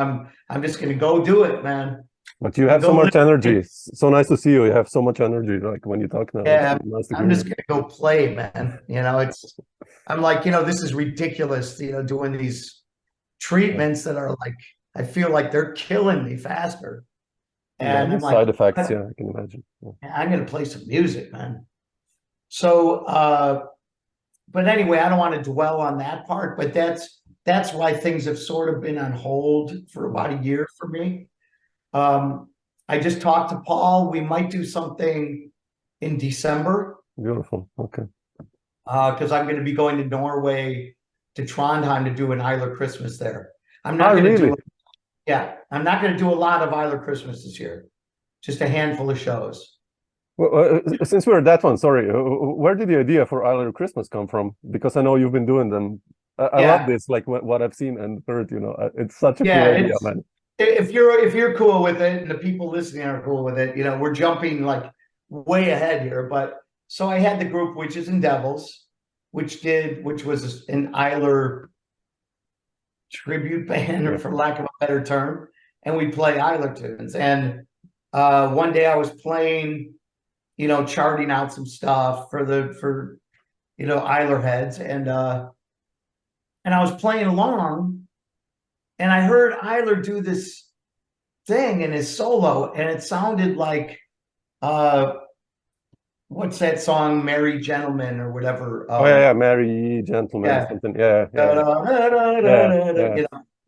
Speaker 3: I'm just going to go do it, man.
Speaker 2: But you have so much energy. It's so nice to see you. You have so much energy, like when you talk now.
Speaker 3: Yeah,
Speaker 2: nice
Speaker 3: I'm just going to go play, man. You know, I'm like, you know, this is ridiculous, you know, doing these treatments that are like, I feel like they're killing me faster. And I'm like,
Speaker 2: side effects, yeah, I can imagine. Yeah.
Speaker 3: I'm going to play some music, man. So, but anyway, I don't want to dwell on that part, but that's why things have sort of been on hold for about a year for me. I just talked to Paal. We might do something in December.
Speaker 2: Beautiful. Okay.
Speaker 3: Because I'm going to be going to Norway, to Trondheim, to do an Isler Christmas there. I'm not going to do. Yeah, I'm not going to do a lot of Isler Christmas this year. Just a handful of shows.
Speaker 2: Well, since we're at that one, sorry, where did the idea for Isler Christmas come from? Because I know you've been doing them. I love this, like what I've seen and heard. You know, it's such a cool idea, man.
Speaker 3: If you're cool with it, and the people listening are cool with it, you know, we're jumping like way ahead here. But so I had the group Witches and Devils, which was an Isler tribute band, or for lack of a better term, and we play Isler tunes. And one day I was playing, you know, charting out some stuff for you know, Isler heads, and I was playing along. And I heard Isler do this thing in his solo, and it sounded like, what's that song, Merry Gentleman or whatever?
Speaker 2: Merry Gentleman, something. Yeah.
Speaker 3: You know?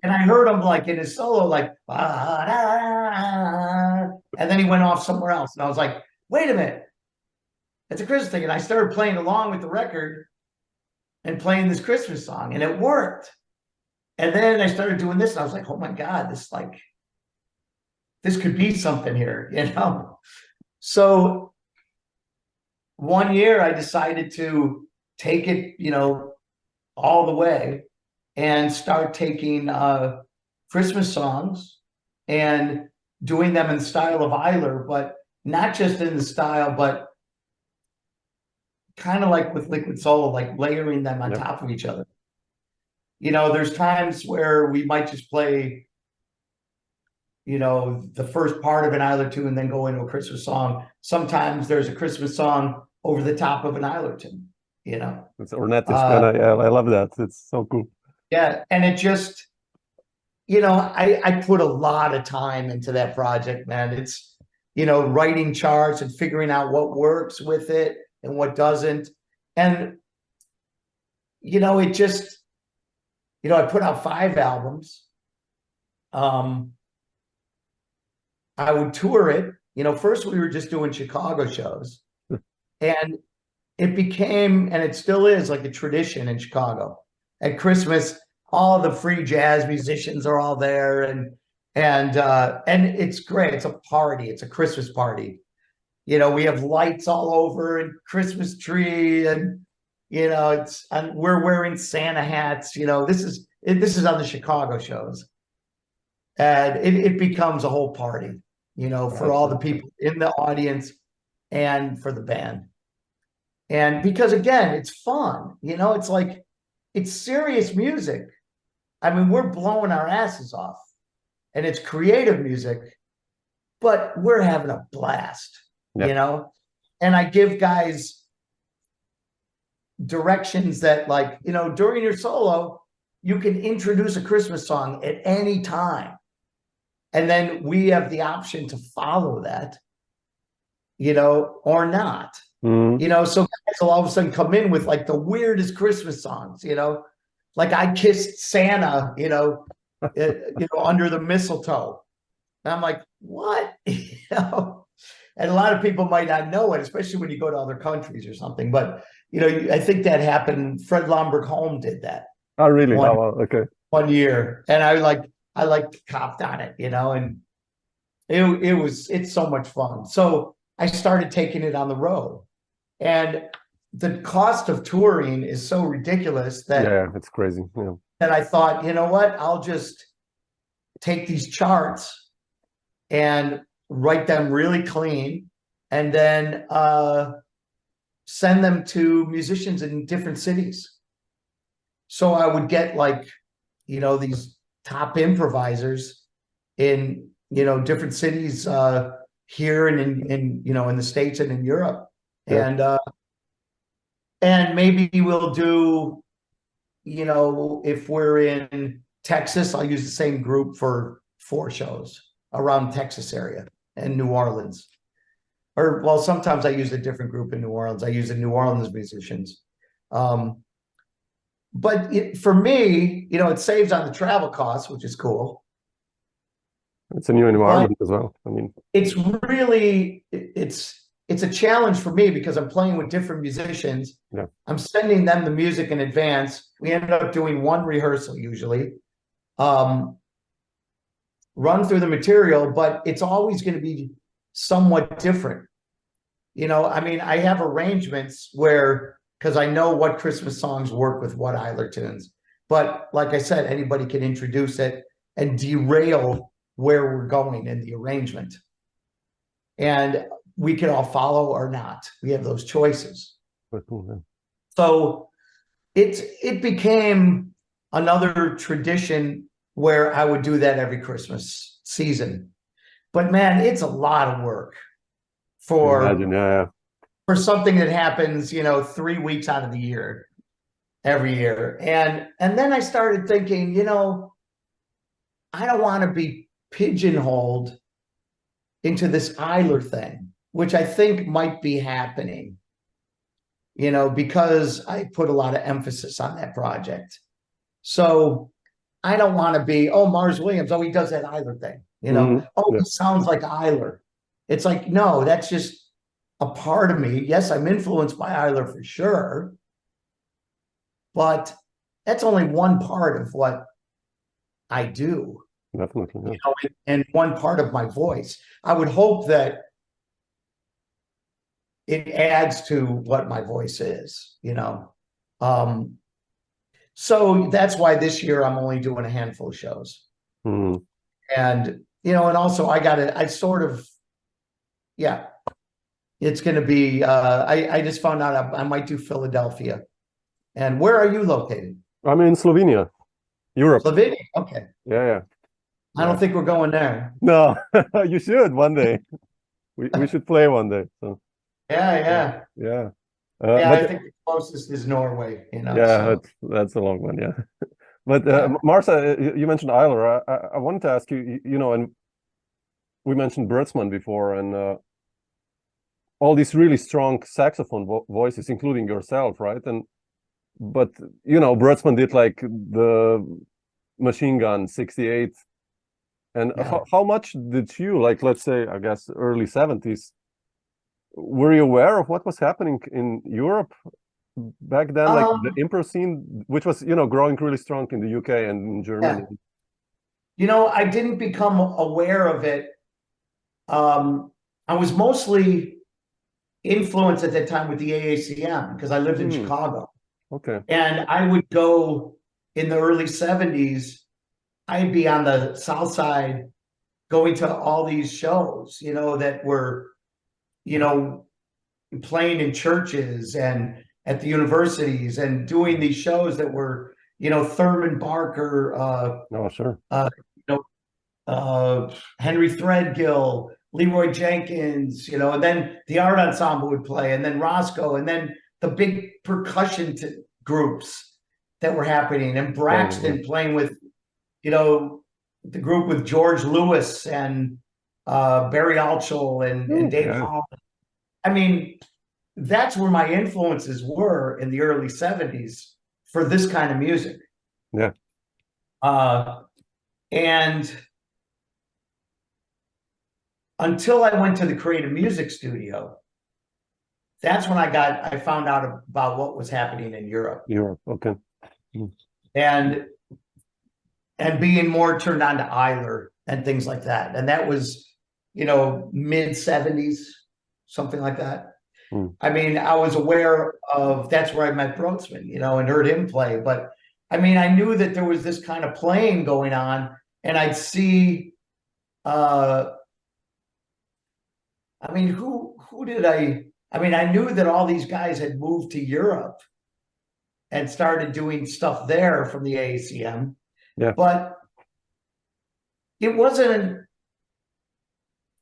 Speaker 3: And I heard him like in his solo, like, and then he went off somewhere else. And I was like, wait a minute, it's a Christmas thing. And I started playing along with the record and playing this Christmas song, and it worked. And then I started doing this, and I was like, oh my God, this could be something here, you know? So one year I decided to take it, you know, all the way, and start taking Christmas songs and doing them in the style of Isler, but not just in the style, but kind of like with Liquid Soul, like layering them on top of each other. You know, there's times where we might just play, you know, the first part of an Isler tune and then go into a Christmas song. Sometimes there's a Christmas song over the top of an Isler tune, you know.
Speaker 2: It's ornette, I love that. It's so cool.
Speaker 3: Yeah, and it just, you know, I put a lot of time into that project, man. It's, you know, writing charts and figuring out what works with it and what doesn't. And, you know, it just, you know, I put out 5 albums. I would tour it. You know, first we were just doing Chicago shows. And it became, and it still is, like a tradition in Chicago. at Christmas, all the free jazz musicians are all there, and it's great. It's a party. It's a Christmas party. You know, we have lights all over and Christmas tree, and you know, and we're wearing Santa hats. You know, this is on the Chicago shows, and it becomes a whole party. You know, for all the people in the audience and for the band. And because again, it's fun, you know, it's like, it's serious music. I mean, we're blowing our asses off and it's creative music, but we're having a blast, you know? And I give guys directions that, like, you know, during your solo, you can introduce a Christmas song at any time. And then we have the option to follow that, you know, or not. You know, so guys will all of a sudden come in with like the weirdest Christmas songs, you know, like I Kissed Santa, you know, under the mistletoe. And I'm like, what? You know, and a lot of people might not know it, especially when you go to other countries or something. But, you know, I think that happened. Fred Lonberg-Holm did that.
Speaker 2: Oh, really? Okay.
Speaker 3: One year. And I copped on it, you know, and it's so much fun. So I started taking it on the road. And the cost of touring is so ridiculous that
Speaker 2: it's crazy. Yeah.
Speaker 3: That I thought, you know what, I'll just take these charts and write them really clean and then send them to musicians in different cities. So I would get, like, you know, these top improvisers in, you know, different cities here and in you know, in the States and in Europe. And maybe we'll do, you know, if we're in Texas, I'll use the same group for 4 shows around Texas area and New Orleans. Or, well, sometimes I use a different group in New Orleans. I use the New Orleans musicians. But for me, you know, it saves on the travel costs, which is cool.
Speaker 2: It's a new environment as well. I mean,
Speaker 3: it's really, it's a challenge for me because I'm playing with different musicians.
Speaker 2: Yeah.
Speaker 3: I'm sending them the music in advance. We end up doing 1 rehearsal usually, run through the material, but it's always going to be somewhat different. You know, I mean, I have arrangements where, because I know what Christmas songs work with what Eiler tunes. But like I said, anybody can introduce it and derail where we're going in the arrangement. And we can all follow or not. We have those choices. So it became another tradition where I would do that every Christmas season. But man, it's a lot of work for something that happens, you know, 3 weeks out of the year, every year. And then I started thinking, you know, I don't want to be pigeonholed into this Eiler thing, which I think might be happening, you know, because I put a lot of emphasis on that project. So I don't want to be, oh, Mars Williams, oh, he does that Eiler thing, you know, he sounds like Eiler. It's like, no, that's just a part of me. Yes, I'm influenced by Eiler for sure, but that's only one part of what I do.
Speaker 2: Definitely. Yeah.
Speaker 3: You know, and one part of my voice. I would hope that it adds to what my voice is, you know. So that's why this year I'm only doing a handful of shows. And, you know, and also I sort of, it's going to be, I just found out I might do Philadelphia. And where are you located?
Speaker 2: I'm in Slovenia, Europe.
Speaker 3: Slovenia, okay.
Speaker 2: Yeah.
Speaker 3: I don't think we're going there.
Speaker 2: No, you should one day. We should play one day. So.
Speaker 3: Yeah. I think the closest is Norway. You know.
Speaker 2: Yeah, so. That's a long one. Yeah, but Marcia, you mentioned Eiler. I wanted to ask you. You know, and we mentioned Brötzmann before, and all these really strong saxophone voices, including yourself, right? But you know, Brötzmann did like the Machine Gun 68. And how much did you, like, let's say, I guess, early 70s, were you aware of what was happening in Europe back then, like the
Speaker 3: Um,
Speaker 2: improv scene, which was, you know, growing really strong in the UK and in Germany?
Speaker 3: I didn't become aware of it. I was mostly influenced at that time with the AACM because I lived in Chicago.
Speaker 2: Okay.
Speaker 3: And I would go in the early 70s, I'd be on the South Side going to all these shows, that were, playing in churches and at the universities and doing these shows that were, Thurman Barker,
Speaker 2: Oh, sure.
Speaker 3: you Henry Threadgill, Leroy Jenkins, and then the art ensemble would play, and then Roscoe, and then the big percussion groups that were happening, and Braxton playing with, the group with George Lewis and Barry Altschul and Dave Holland. I mean, that's where my influences were in the early 70s for this kind of music.
Speaker 2: Yeah.
Speaker 3: And until I went to the Creative Music Studio, that's when I found out about what was happening in Europe.
Speaker 2: Europe, okay.
Speaker 3: And being more turned on to Eiler and things like that. And that was, mid 70s, something like that. I mean, I was aware of, that's where I met Brötzmann, and heard him play. But I mean, I knew that there was this kind of playing going on, and I'd see, I mean, who did I mean, I knew that all these guys had moved to Europe and started doing stuff there from the AACM.
Speaker 2: Yeah.
Speaker 3: But it wasn't,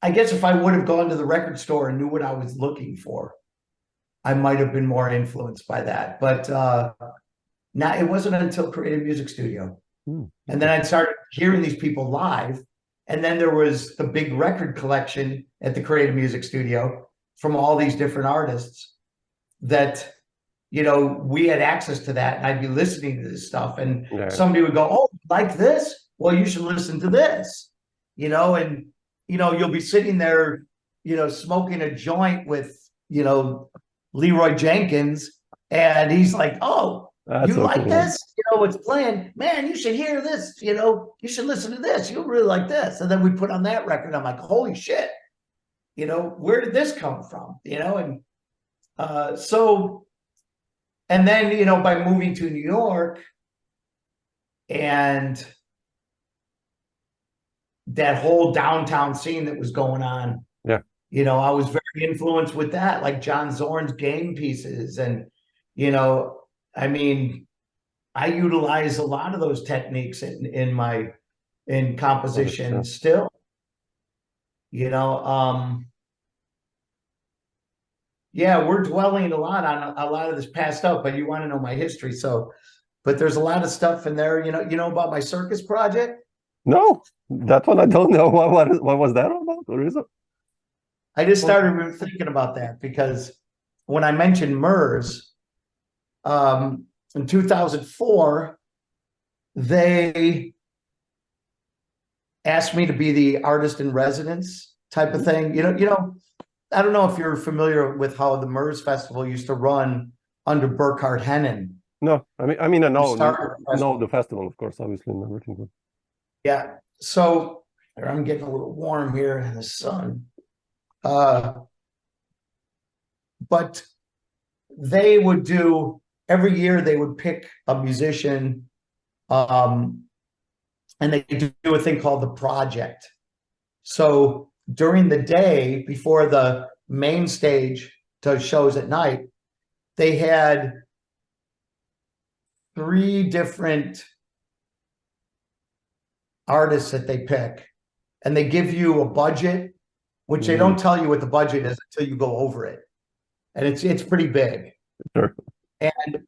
Speaker 3: I guess if I would have gone to the record store and knew what I was looking for, I might have been more influenced by that. But now it wasn't until Creative Music Studio. And then I started hearing these people live. And then there was the big record collection at the Creative Music Studio from all these different artists that, we had access to that. And I'd be listening to this stuff. And somebody would go, "Oh, like this? Well, you should listen to this," and, you'll be sitting there, smoking a joint with, Leroy Jenkins. And he's like, "Oh,
Speaker 2: that's
Speaker 3: you
Speaker 2: so
Speaker 3: like
Speaker 2: cool.
Speaker 3: this? What's playing? Man, you should hear this. You should listen to this. You'll really like this." And then we put on that record. I'm like, "Holy shit. Where did this come from?" And so, and then, by moving to New York and that whole downtown scene that was going on.
Speaker 2: Yeah.
Speaker 3: I was very influenced with that, like John Zorn's game pieces. And, I mean, I utilize a lot of those techniques in composition still. Yeah, we're dwelling a lot on a lot of this past stuff, but you want to know my history. So, but there's a lot of stuff in there, you know about my circus project?
Speaker 2: No, that one I don't know. What was that all about? What is it?
Speaker 3: I just started thinking about that because when I mentioned MERS, in 2004, they asked me to be the artist in residence type of thing. I don't know if you're familiar with how the MERS Festival used to run under Burkhard Hennen.
Speaker 2: No, I know the festival, of course, obviously, and everything.
Speaker 3: Yeah. So I'm getting a little warm here in the sun. But they would do, every year they would pick a musician, and they do a thing called the project. So during the day, before the main stage to shows at night, they had 3 different artists that they pick, and they give you a budget, which they don't tell you what the budget is until you go over it. And it's pretty big.
Speaker 2: Sure.
Speaker 3: And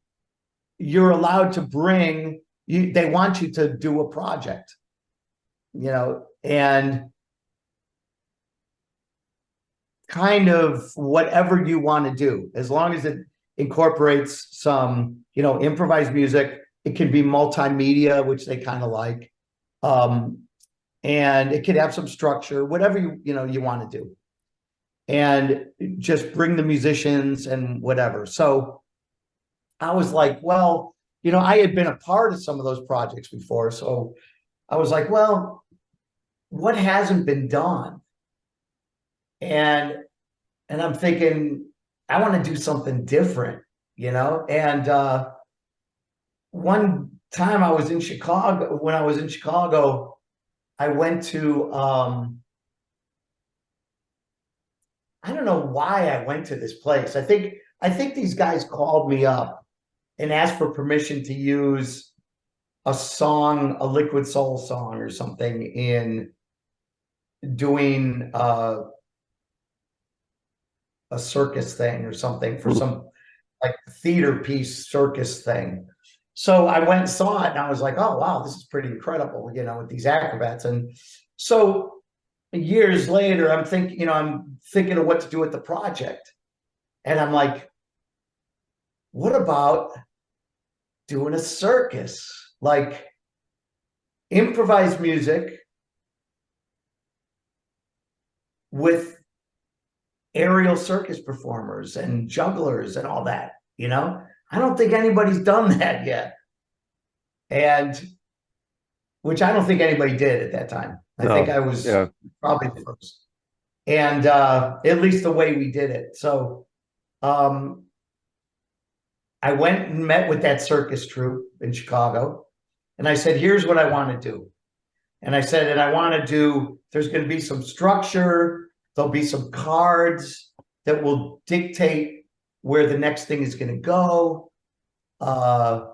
Speaker 3: you're allowed to bring, they want you to do a project, and kind of whatever you want to do, as long as it incorporates some, improvised music. It can be multimedia, which they kind of like. And it could have some structure, whatever you want to do. And just bring the musicians and whatever. So I was like, well, I had been a part of some of those projects before. So I was like, well, what hasn't been done? And I'm thinking, I want to do something different, And one time I was in Chicago, when I was in Chicago, I went to, I don't know why I went to this place. I think these guys called me up and asked for permission to use a song, a Liquid Soul song or something, in doing a circus thing or something for some like theater piece circus thing. So I went and saw it and I was like, oh, wow, this is pretty incredible, with these acrobats. And so years later, I'm thinking of what to do with the project. And I'm like, what about doing a circus? Like improvised music with aerial circus performers and jugglers and all that, I don't think anybody's done that yet. And which I don't think anybody did at that time. I think I was probably the first. And at least the way we did it. So I went and met with that circus troupe in Chicago. And I said, here's what I want to do. And I said, there's going to be some structure. There'll be some cards that will dictate where the next thing is going to go. There'll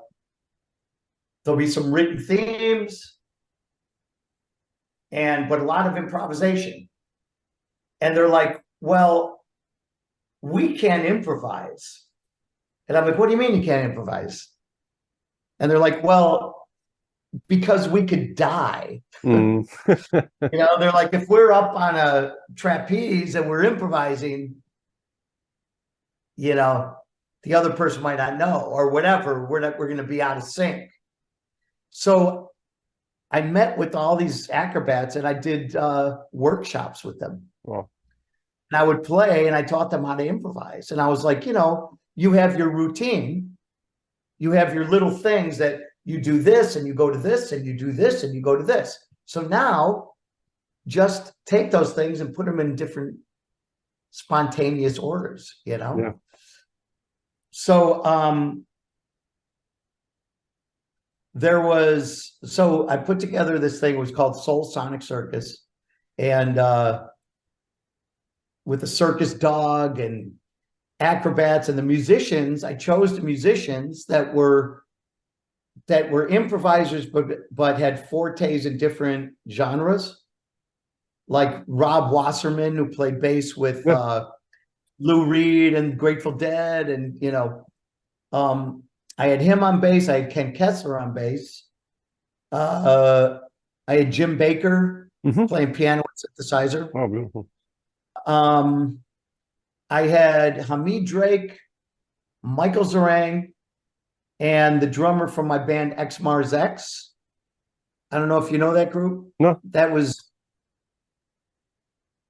Speaker 3: be some written themes, but a lot of improvisation. And they're like, well, we can't improvise. And I'm like, what do you mean you can't improvise? And they're like, well, because we could die. They're like, if we're up on a trapeze and we're improvising, the other person might not know, or whatever, we're going to be out of sync. So I met with all these acrobats and I did workshops with them.
Speaker 2: Wow.
Speaker 3: And I would play and I taught them how to improvise. And I was like, you have your routine, you have your little things that you do this and you go to this and you do this and you go to this. So now just take those things and put them in different spontaneous orders,
Speaker 2: Yeah.
Speaker 3: So I put together this thing, it was called Soul Sonic Circus, and with a circus dog and acrobats, and the musicians, I chose the musicians that were improvisers, but had fortes in different genres, like Rob Wasserman, who played bass with Lou Reed and Grateful Dead, and I had him on bass. I had Ken Kessler on bass. I had Jim Baker playing piano and synthesizer.
Speaker 2: Oh, beautiful.
Speaker 3: I had Hamid Drake, Michael Zarang, and the drummer from my band X Mars X. I don't know if you know that group.
Speaker 2: No.
Speaker 3: That was,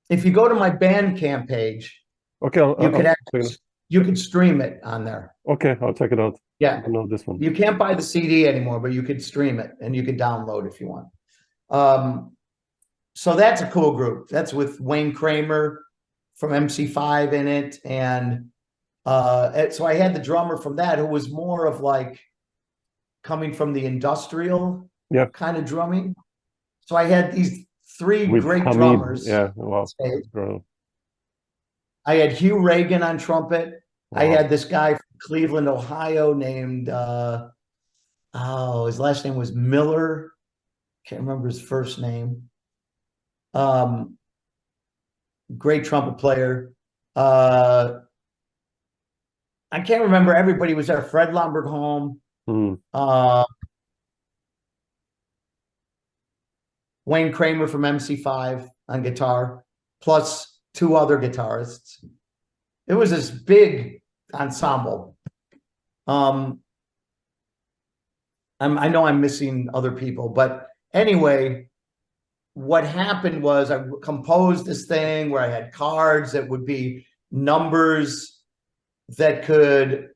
Speaker 3: if you go to my Bandcamp page,
Speaker 2: okay,
Speaker 3: you could stream it on there.
Speaker 2: Okay, I'll check it out.
Speaker 3: Yeah,
Speaker 2: I know this one.
Speaker 3: You can't buy the CD anymore, but you could stream it and you could download if you want. So that's a cool group. That's with Wayne Kramer from MC5 in it, and so I had the drummer from that, who was more of like coming from the industrial kind of drumming. So I had these three great drummers.
Speaker 2: Yeah, wow.
Speaker 3: I had Hugh Reagan on trumpet. Wow. I had this guy from Cleveland, Ohio, named his last name was Miller. Can't remember his first name. Great trumpet player. I can't remember. Everybody was there. Fred Lonberg-Holm. Wayne Kramer from MC5 on guitar, plus two other guitarists. It was this big ensemble. I know I'm missing other people, but anyway, what happened was I composed this thing where I had cards that would be numbers that could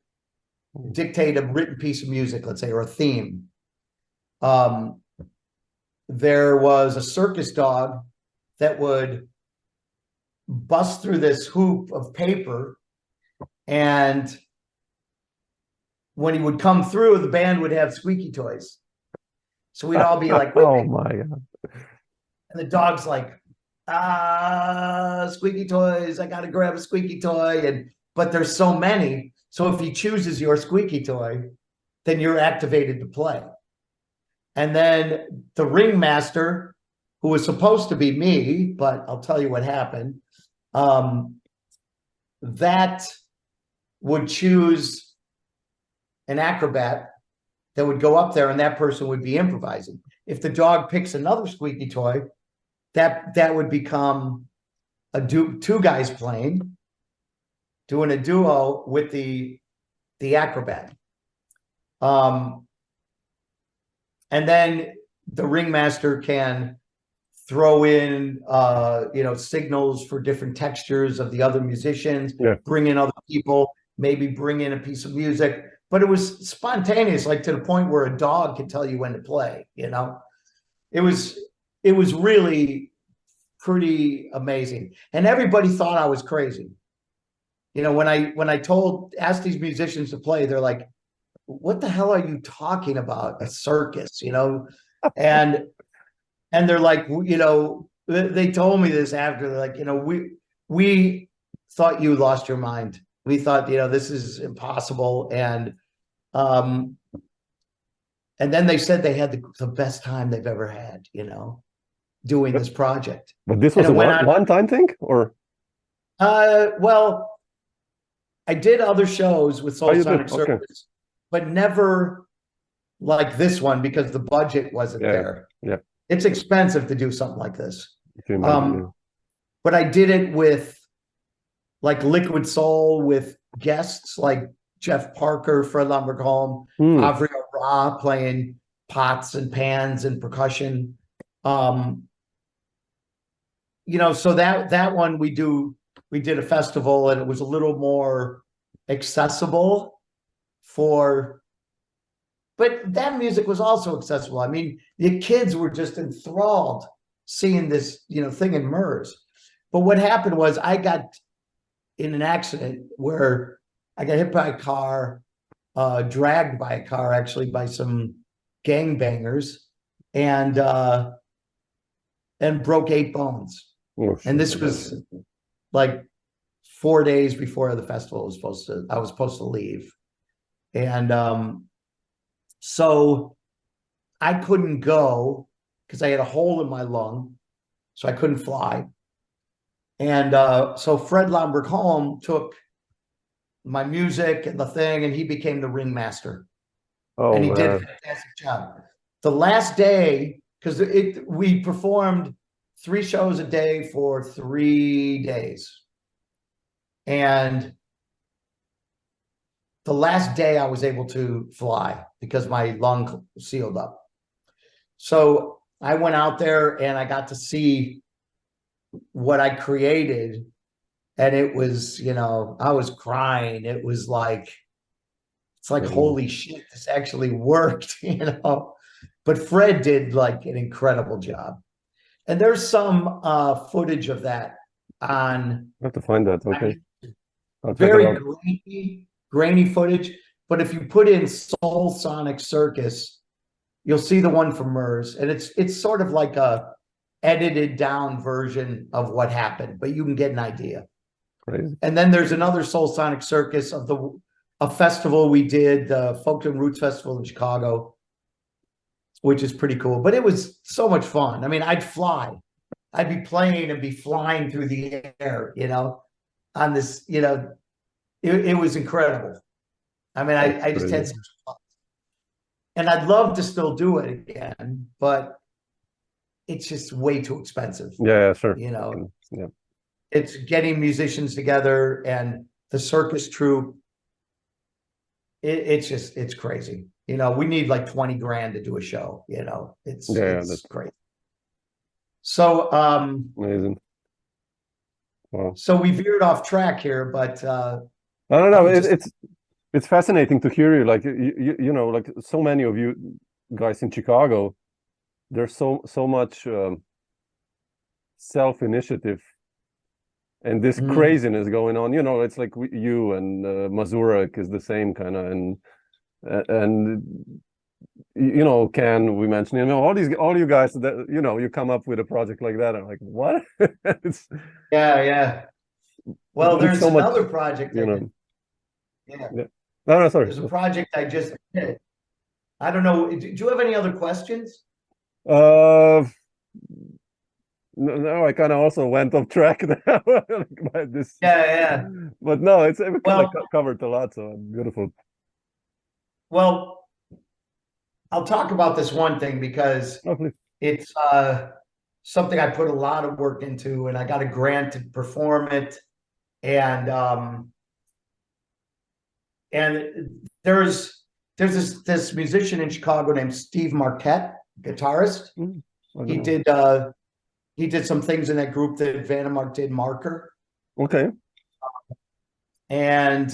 Speaker 3: dictate a written piece of music, let's say, or a theme. There was a circus dog that would bust through this hoop of paper, and when he would come through, the band would have squeaky toys. So we'd all be like, wait,
Speaker 2: oh my God.
Speaker 3: And the dog's like, squeaky toys, I gotta grab a squeaky toy. But there's so many. So if he chooses your squeaky toy, then you're activated to play. And then the ringmaster, who was supposed to be me, but I'll tell you what happened, that would choose an acrobat that would go up there, and that person would be improvising. If the dog picks another squeaky toy, that would become two guys playing, doing a duo with the acrobat. And then the ringmaster can throw in signals for different textures of the other musicians, bring in other people, maybe bring in a piece of music. But it was spontaneous, like to the point where a dog could tell you when to play. It was really pretty amazing, and everybody thought I was crazy. When I asked these musicians to play, they're like, "What the hell are you talking about? A circus?" And they're like, they told me this after. They're like, we thought you lost your mind. We thought, this is impossible. And then they said they had the best time they've ever had, doing this project.
Speaker 2: But this was a one-time thing, or?
Speaker 3: Well, I did other shows with Soul Sonic Circus, but never like this one because the budget wasn't there.
Speaker 2: Yeah.
Speaker 3: It's expensive to do something like this. But I did it with like Liquid Soul with guests like Jeff Parker for Lonberg-Holm, Avria Ra playing pots and pans and percussion. So that one we did a festival, and it was a little more accessible but that music was also accessible. I mean, the kids were just enthralled seeing this, thing in MERS. But what happened was I got in an accident where I got hit by a car, dragged by a car, actually, by some gangbangers, and broke 8 bones. And this was like 4 days before the festival I was supposed to leave. And so I couldn't go because I had a hole in my lung, so I couldn't fly. And so Fred Lonberg-Holm took my music and the thing, and he became the ringmaster. And he did a fantastic job. The last day, because we performed 3 shows a day for 3 days. And the last day I was able to fly because my lung sealed up. So I went out there and I got to see what I created. And it was, I was crying. It was like, holy shit, this actually worked, But Fred did like an incredible job. And there's some footage of that on.
Speaker 2: I have to find that. Okay.
Speaker 3: Very grainy footage. But if you put in Soul Sonic Circus, you'll see the one from MERS. And it's sort of like a edited down version of what happened, but you can get an idea.
Speaker 2: Crazy.
Speaker 3: And then there's another Soul Sonic Circus of a festival we did, the Folk and Roots Festival in Chicago, which is pretty cool. But it was so much fun. I mean, I'd fly. I'd be playing and be flying through the air, on this, it was incredible. I mean, I just had so much fun. And I'd love to still do it again, but it's just way too expensive.
Speaker 2: Yeah, sure.
Speaker 3: Yeah. It's getting musicians together and the circus troupe. It's crazy. We need like 20 grand to do a show, it's great. So,
Speaker 2: amazing. Wow.
Speaker 3: So we veered off track here, but
Speaker 2: I don't know. it's fascinating to hear you. Like you know, like so many of you guys in Chicago, there's so much self-initiative and this craziness going on. You know, it's like you and Mazurek is the same kind of, and you know, Ken, we mentioned, you know, all you guys that, you know, you come up with a project like that. I'm like, what? It's,
Speaker 3: yeah. Well, there's
Speaker 2: so
Speaker 3: another
Speaker 2: much,
Speaker 3: project.
Speaker 2: you know.
Speaker 3: Yeah.
Speaker 2: No, sorry.
Speaker 3: There's a project I just did. I don't know. Do you have any other questions?
Speaker 2: No, I kind of also went off track now. By this.
Speaker 3: Yeah.
Speaker 2: But no, it's kind
Speaker 3: Well,
Speaker 2: of covered a lot, so beautiful.
Speaker 3: Well, I'll talk about this one thing because it's something I put a lot of work into, and I got a grant to perform it. And there's this musician in Chicago named Steve Marquette, guitarist. He did some things in that group that Vandermark did, Marker.
Speaker 2: Okay.
Speaker 3: And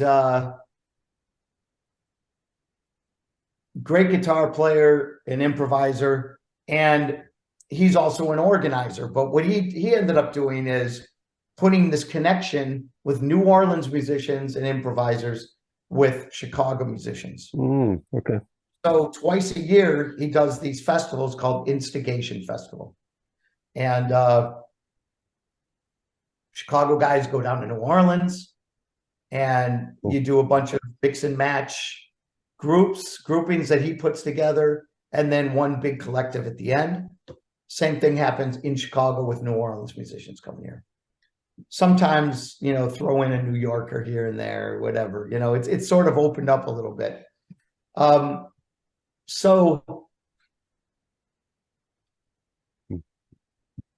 Speaker 3: great guitar player, an improviser, and he's also an organizer. But what he ended up doing is putting this connection with New Orleans musicians and improvisers with Chicago musicians.
Speaker 2: Okay.
Speaker 3: So twice a year, he does these festivals called Instigation Festival. And Chicago guys go down to New Orleans, and you do a bunch of mix and match groupings that he puts together, and then one big collective at the end. Same thing happens in Chicago with New Orleans musicians coming here. Sometimes, you know, throw in a New Yorker here and there, whatever, you know, it's sort of opened up a little bit. So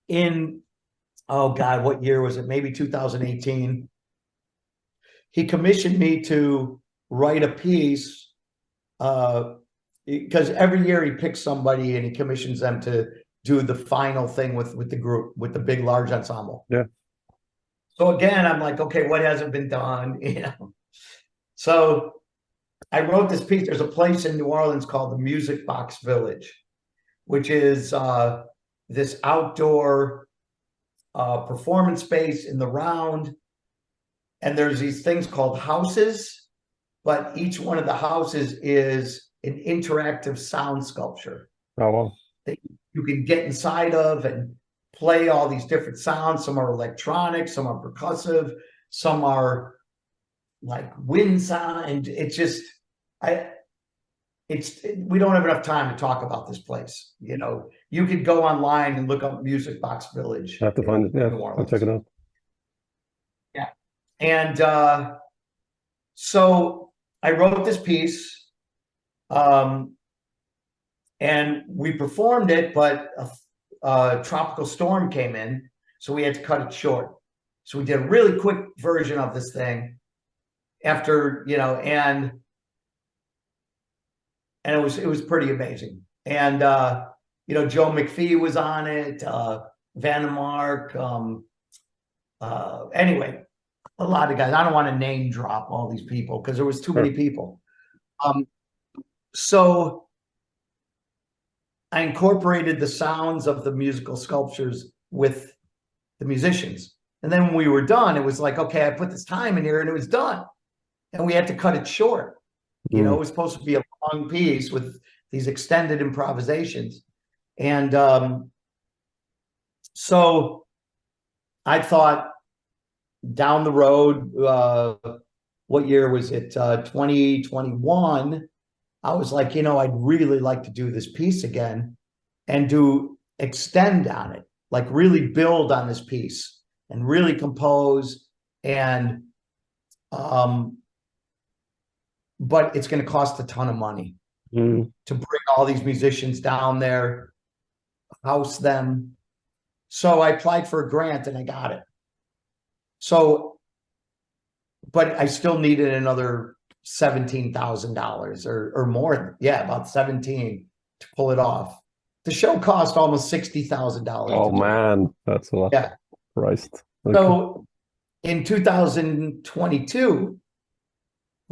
Speaker 3: in, oh God, what year was it? Maybe 2018. He commissioned me to write a piece because every year he picks somebody and he commissions them to do the final thing with the group, with the big, large ensemble.
Speaker 2: Yeah.
Speaker 3: So again, I'm like, okay, what hasn't been done? You know. So I wrote this piece. There's a place in New Orleans called the Music Box Village, which is this outdoor performance space in the round. And there's these things called houses, but each one of the houses is an interactive sound sculpture.
Speaker 2: Oh, wow.
Speaker 3: That you can get inside of and play all these different sounds. Some are electronic, some are percussive, some are like wind sound. It's just, we don't have enough time to talk about this place. You know, you could go online and look up Music Box Village.
Speaker 2: I have to find it. Yeah, I'll check it out.
Speaker 3: Yeah. And so I wrote this piece, and we performed it, but a tropical storm came in, so we had to cut it short. So we did a really quick version of this thing after, you know, and it was pretty amazing. And you know, Joe McPhee was on it, Vandermark, anyway, a lot of guys. I don't want to name drop all these people because there was too many people. So I incorporated the sounds of the musical sculptures with the musicians. And then when we were done, it was like, okay, I put this time in here and it was done. And we had to cut it short. You know, it was supposed to be a long piece with these extended improvisations. And so I thought down the road, what year was it? 2021. I was like, you know, I'd really like to do this piece again and extend on it, like really build on this piece and really compose. And, but it's going to cost a ton of money to bring all these musicians down there, house them. So I applied for a grant and I got it. So, but I still needed another $17,000 or more. Yeah, about 17 to pull it off. The show cost almost $60,000.
Speaker 2: Oh man, that's a lot.
Speaker 3: Yeah.
Speaker 2: Christ. Okay.
Speaker 3: So in 2022,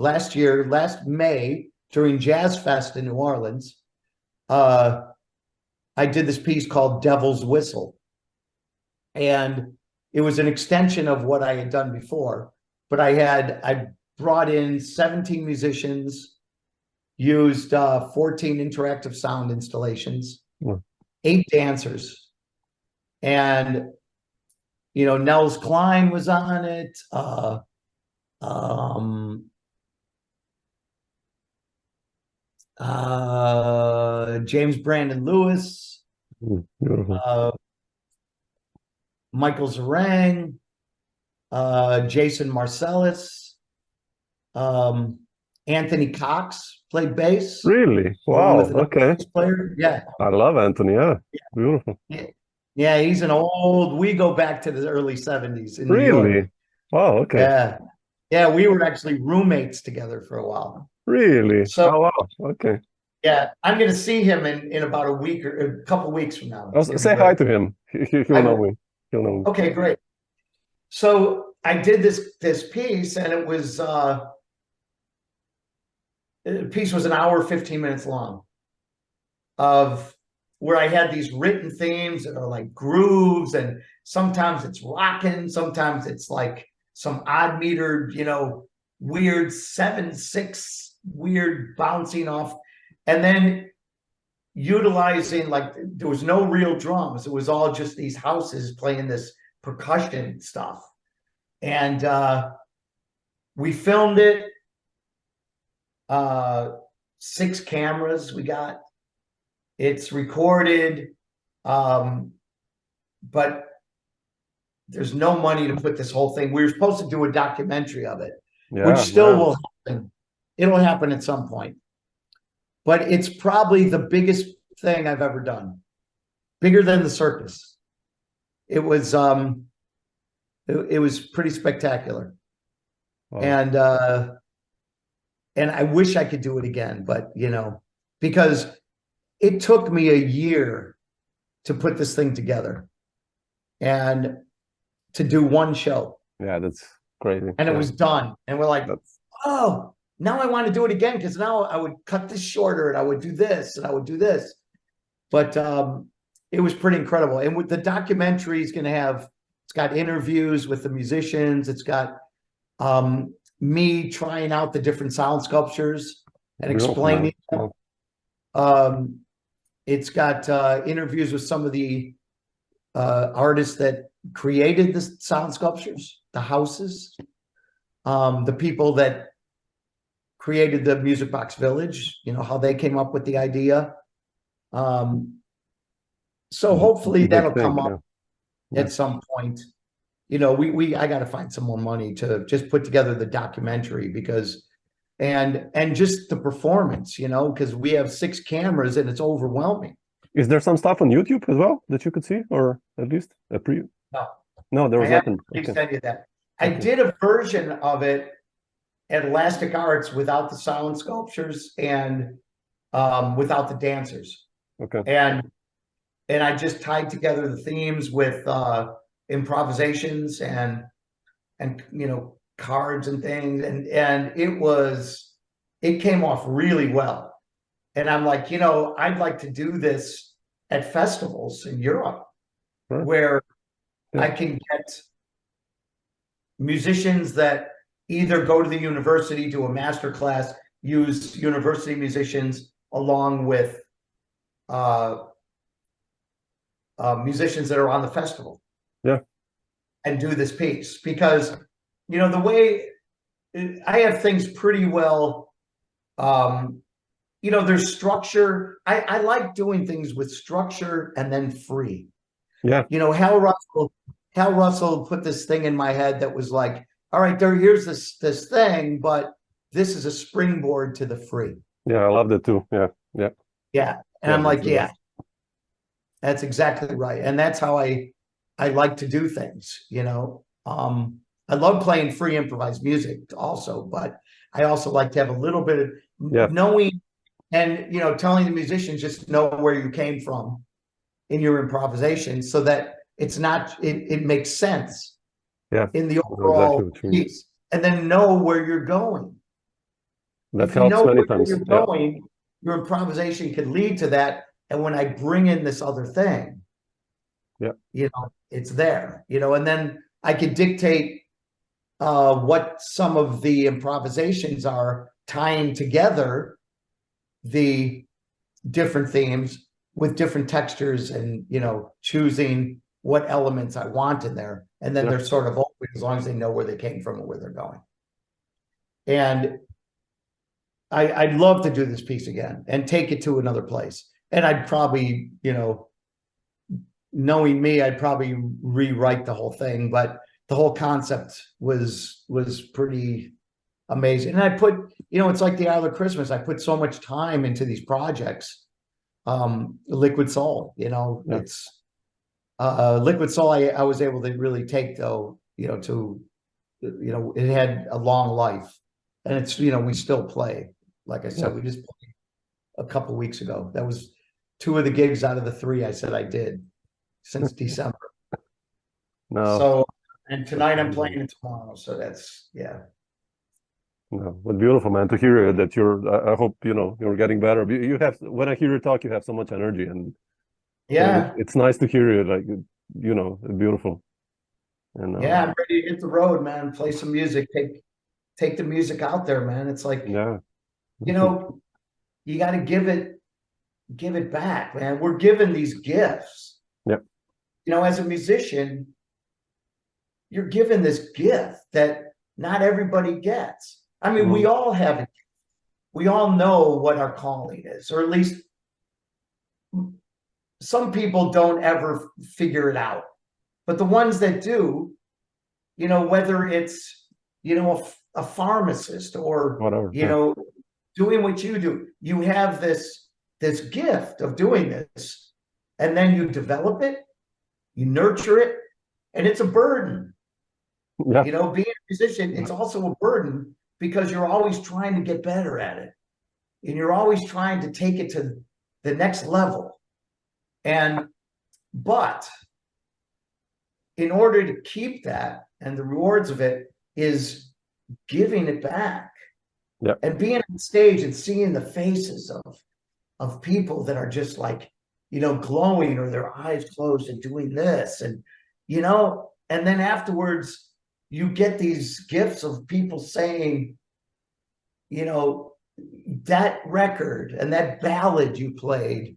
Speaker 3: last May, during Jazz Fest in New Orleans, I did this piece called Devil's Whistle. And it was an extension of what I had done before, but I brought in 17 musicians, used 14 interactive sound installations, 8 dancers. And, you know, Nels Klein was on it. James Brandon Lewis, Michael Zarang, Jason Marcellus, Anthony Cox played bass.
Speaker 2: Really? Wow. Okay.
Speaker 3: Player. Yeah.
Speaker 2: I love Anthony. Yeah. Beautiful.
Speaker 3: Yeah, he's an old. We go back to the early 70s in New
Speaker 2: Really?
Speaker 3: York.
Speaker 2: Wow. Okay.
Speaker 3: Yeah. Yeah, we were actually roommates together for a while.
Speaker 2: Really?
Speaker 3: So,
Speaker 2: oh, wow. Okay.
Speaker 3: Yeah, I'm going to see him in about a week or a couple weeks from now.
Speaker 2: Say hi to him. He'll know me. He'll know me.
Speaker 3: Okay, great. So I did this piece, and it was the piece was an hour, 15 minutes long, of where I had these written themes that are like grooves, and sometimes it's rocking, sometimes it's like some odd metered, you know, weird 7/6 weird bouncing off, and then utilizing, like, there was no real drums. It was all just these houses playing this percussion stuff. And we filmed it, 6 cameras we got. It's recorded, but there's no money to put this whole thing. We were supposed to do a documentary of it, which still will happen. It'll happen at some point. But it's probably the biggest thing I've ever done. Bigger than the circus. It was pretty spectacular. Wow. And I wish I could do it again, but you know, because it took me a year to put this thing together and to do one show. Yeah,
Speaker 2: that's crazy.
Speaker 3: And it was done. And we're like, oh, now I want to do it again, because now I would cut this shorter and I would do this and I would do this. But it was pretty incredible. And with the documentary is going to have, it's got interviews with the musicians. It's got me trying out the different sound sculptures and explaining them. It's got interviews with some of the artists that created the sound sculptures, the houses, the people that created the Music Box Village, you know, how they came up with the idea. So hopefully that'll come up at some point. You know, I got to find some more money to just put together the documentary, because, and just the performance, you know, because we have 6 cameras and it's overwhelming.
Speaker 2: Is there some stuff on YouTube as well that you could see, or at least a preview? No, there was nothing.
Speaker 3: I send you that. I did a version of it at Elastic Arts without the sound sculptures and without the dancers.
Speaker 2: Okay.
Speaker 3: And I just tied together the themes with improvisations and you know, cards and things, and it came off really well. And I'm like, you know, I'd like to do this at festivals in Europe, where I can get musicians that either go to the university, do a master class, use university musicians along with musicians that are on the festival.
Speaker 2: Yeah.
Speaker 3: And do this piece, because, you know, the way I have things pretty well, you know, there's structure. I like doing things with structure and then free.
Speaker 2: Yeah.
Speaker 3: You know, Hal Russell put this thing in my head that was like, all right, here's this thing, but this is a springboard to the free.
Speaker 2: Yeah, I love that too. Yeah. Yeah.
Speaker 3: Yeah. And I'm like, yeah, that's exactly right. And that's how I like to do things, you know. I love playing free improvised music also, but I also like to have a little bit of knowing, and, you know, telling the musicians just know where you came from in your improvisation, so that it's not, it makes sense in the overall piece, and then know where you're going.
Speaker 2: That
Speaker 3: if you
Speaker 2: helps
Speaker 3: know
Speaker 2: many
Speaker 3: where
Speaker 2: times.
Speaker 3: you're
Speaker 2: Yeah.
Speaker 3: going, your improvisation could lead to that. And when I bring in this other thing,
Speaker 2: Yeah.
Speaker 3: It's there, and then I could dictate what some of the improvisations are, tying together the different themes with different textures and, choosing what elements I want in there. And then they're sort of open as long as they know where they came from and where they're going. And I'd love to do this piece again and take it to another place. And I'd probably, knowing me, I'd probably rewrite the whole thing, but the whole concept was pretty amazing. And I put, it's like the Isle of Christmas. I put so much time into these projects. Liquid Soul, it's Liquid Soul. I was able to really take though, it had a long life, and it's, we still play. Like I said, we just played a couple weeks ago. That was 2 of the gigs out of the 3 I said I did since December.
Speaker 2: No.
Speaker 3: So, and tonight I'm playing it tomorrow. So that's,
Speaker 2: No, but beautiful, man, to hear that I hope, you're getting better. You have, when I hear you talk, you have so much energy, and it's nice to hear you, like, beautiful. And
Speaker 3: I'm ready to hit the road, man. Play some music, take the music out there, man. It's like, you got to give it back, man. We're given these gifts.
Speaker 2: Yep.
Speaker 3: As a musician, you're given this gift that not everybody gets. I mean, we all have it. We all know what our calling is, or at least some people don't ever figure it out. But the ones that do, whether it's, a pharmacist or,
Speaker 2: whatever,
Speaker 3: doing what you do, you have this gift of doing this, and then you develop it, you nurture it, and it's a burden.
Speaker 2: Yeah.
Speaker 3: Being a musician, it's also a burden because you're always trying to get better at it. And you're always trying to take it to the next level. But in order to keep that, and the rewards of it is giving it back.
Speaker 2: Yeah.
Speaker 3: And being on stage and seeing the faces of people that are just like, glowing, or their eyes closed and doing this. And, and then afterwards, you get these gifts of people saying, that record and that ballad you played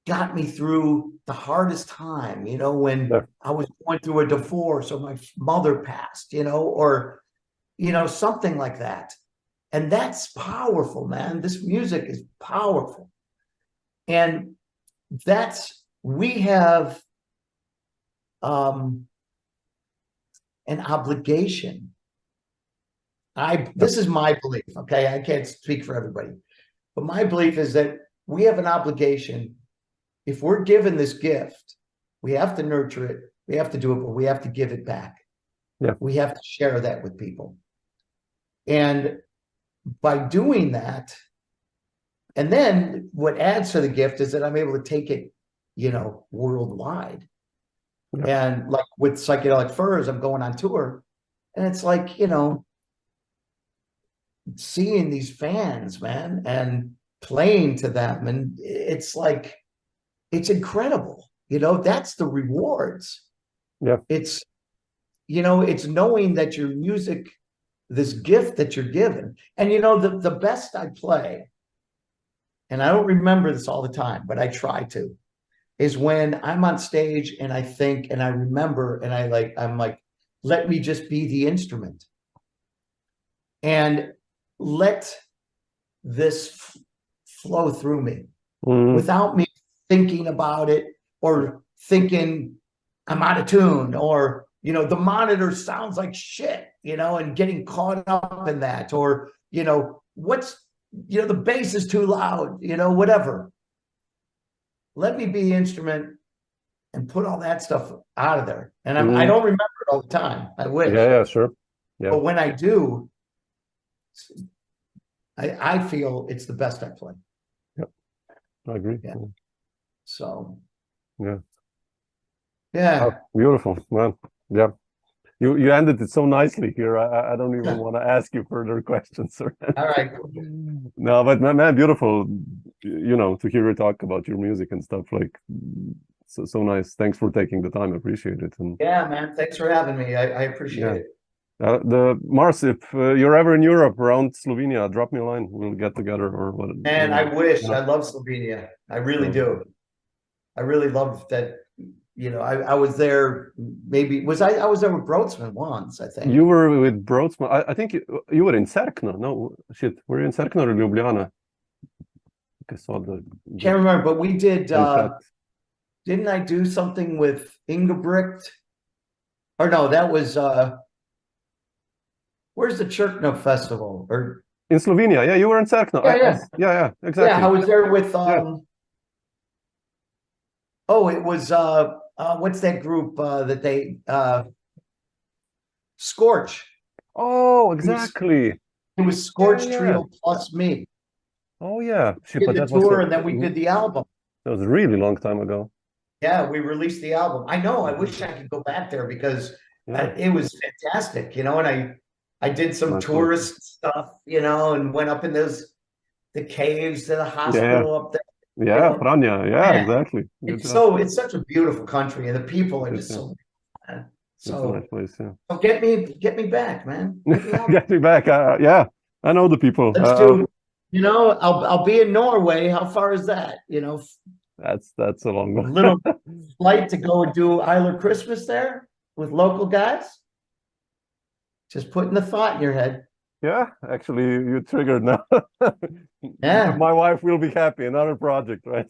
Speaker 3: got me through the hardest time, when I was going through a divorce, or my mother passed, or, something like that. And that's powerful, man. This music is powerful. And we have an obligation. This is my belief, okay? I can't speak for everybody, but my belief is that we have an obligation. If we're given this gift, we have to nurture it, we have to do it, but we have to give it back.
Speaker 2: Yeah.
Speaker 3: We have to share that with people. And by doing that, and then what adds to the gift is that I'm able to take it, worldwide. Yeah. And like with Psychedelic Furs, I'm going on tour, and it's like, seeing these fans, man, and playing to them, and it's like, it's incredible. That's the rewards.
Speaker 2: Yeah.
Speaker 3: It's, it's knowing that your music, this gift that you're given, and the best I play, and I don't remember this all the time, but I try to, is when I'm on stage and I think and I remember and I'm like, let me just be the instrument and let this flow through me without me thinking about it, or thinking I'm out of tune, or, the monitor sounds like shit, and getting caught up in that, or, the bass is too loud, whatever. Let me be the instrument and put all that stuff out of there. And I don't remember it all the time. I wish.
Speaker 2: Yeah, sure. Yeah.
Speaker 3: But when I do, I feel it's the best I play.
Speaker 2: Yep. I agree.
Speaker 3: Yeah. So.
Speaker 2: Yeah.
Speaker 3: Yeah.
Speaker 2: Oh, beautiful, man. Yeah. You ended it so nicely here. I don't even want to ask you further questions.
Speaker 3: All right.
Speaker 2: No, but man, beautiful, to hear you talk about your music and stuff. Like, so nice. Thanks for taking the time. I appreciate it. And
Speaker 3: yeah, man. Thanks for having me. I appreciate it.
Speaker 2: The Mars, if you're ever in Europe around Slovenia, drop me a line. We'll get together or what.
Speaker 3: And I wish. I love Slovenia. I really do. I really love that. I was there. Maybe I was there with Brötzmann once. I think
Speaker 2: you were with Brötzmann. I think you were in Cerkno. No shit, were you in Cerkno or Ljubljana? I saw
Speaker 3: can't remember, but we did. Didn't I do something with Ingebrigt? Or no, that was. Where's the Cerkno festival? Or
Speaker 2: in Slovenia? Yeah, you were in Cerkno. Yeah, exactly.
Speaker 3: Yeah, I was there with. Oh, it was what's that group that they Scorch.
Speaker 2: Oh, exactly.
Speaker 3: It was Scorch Trio plus me.
Speaker 2: Oh yeah.
Speaker 3: We did the tour and then we did the album.
Speaker 2: That was a really long time ago.
Speaker 3: Yeah, we released the album. I know. I wish I could go back there because it was fantastic, and I did some tourist stuff, and went up in the caves to the hospital up there.
Speaker 2: Yeah, Pranya. Yeah, exactly.
Speaker 3: It's such a beautiful country, and the people are just so.
Speaker 2: It's a nice place,
Speaker 3: so get me back, man.
Speaker 2: Get me back. Yeah, I know the people.
Speaker 3: Let's do. I'll be in Norway. How far is that?
Speaker 2: That's a long one.
Speaker 3: Little flight to go and do Isla Christmas there with local guys. Just putting the thought in your head.
Speaker 2: Yeah, actually, you triggered now.
Speaker 3: Yeah.
Speaker 2: My wife will be happy. Another project, right?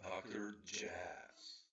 Speaker 1: Haker Jazz.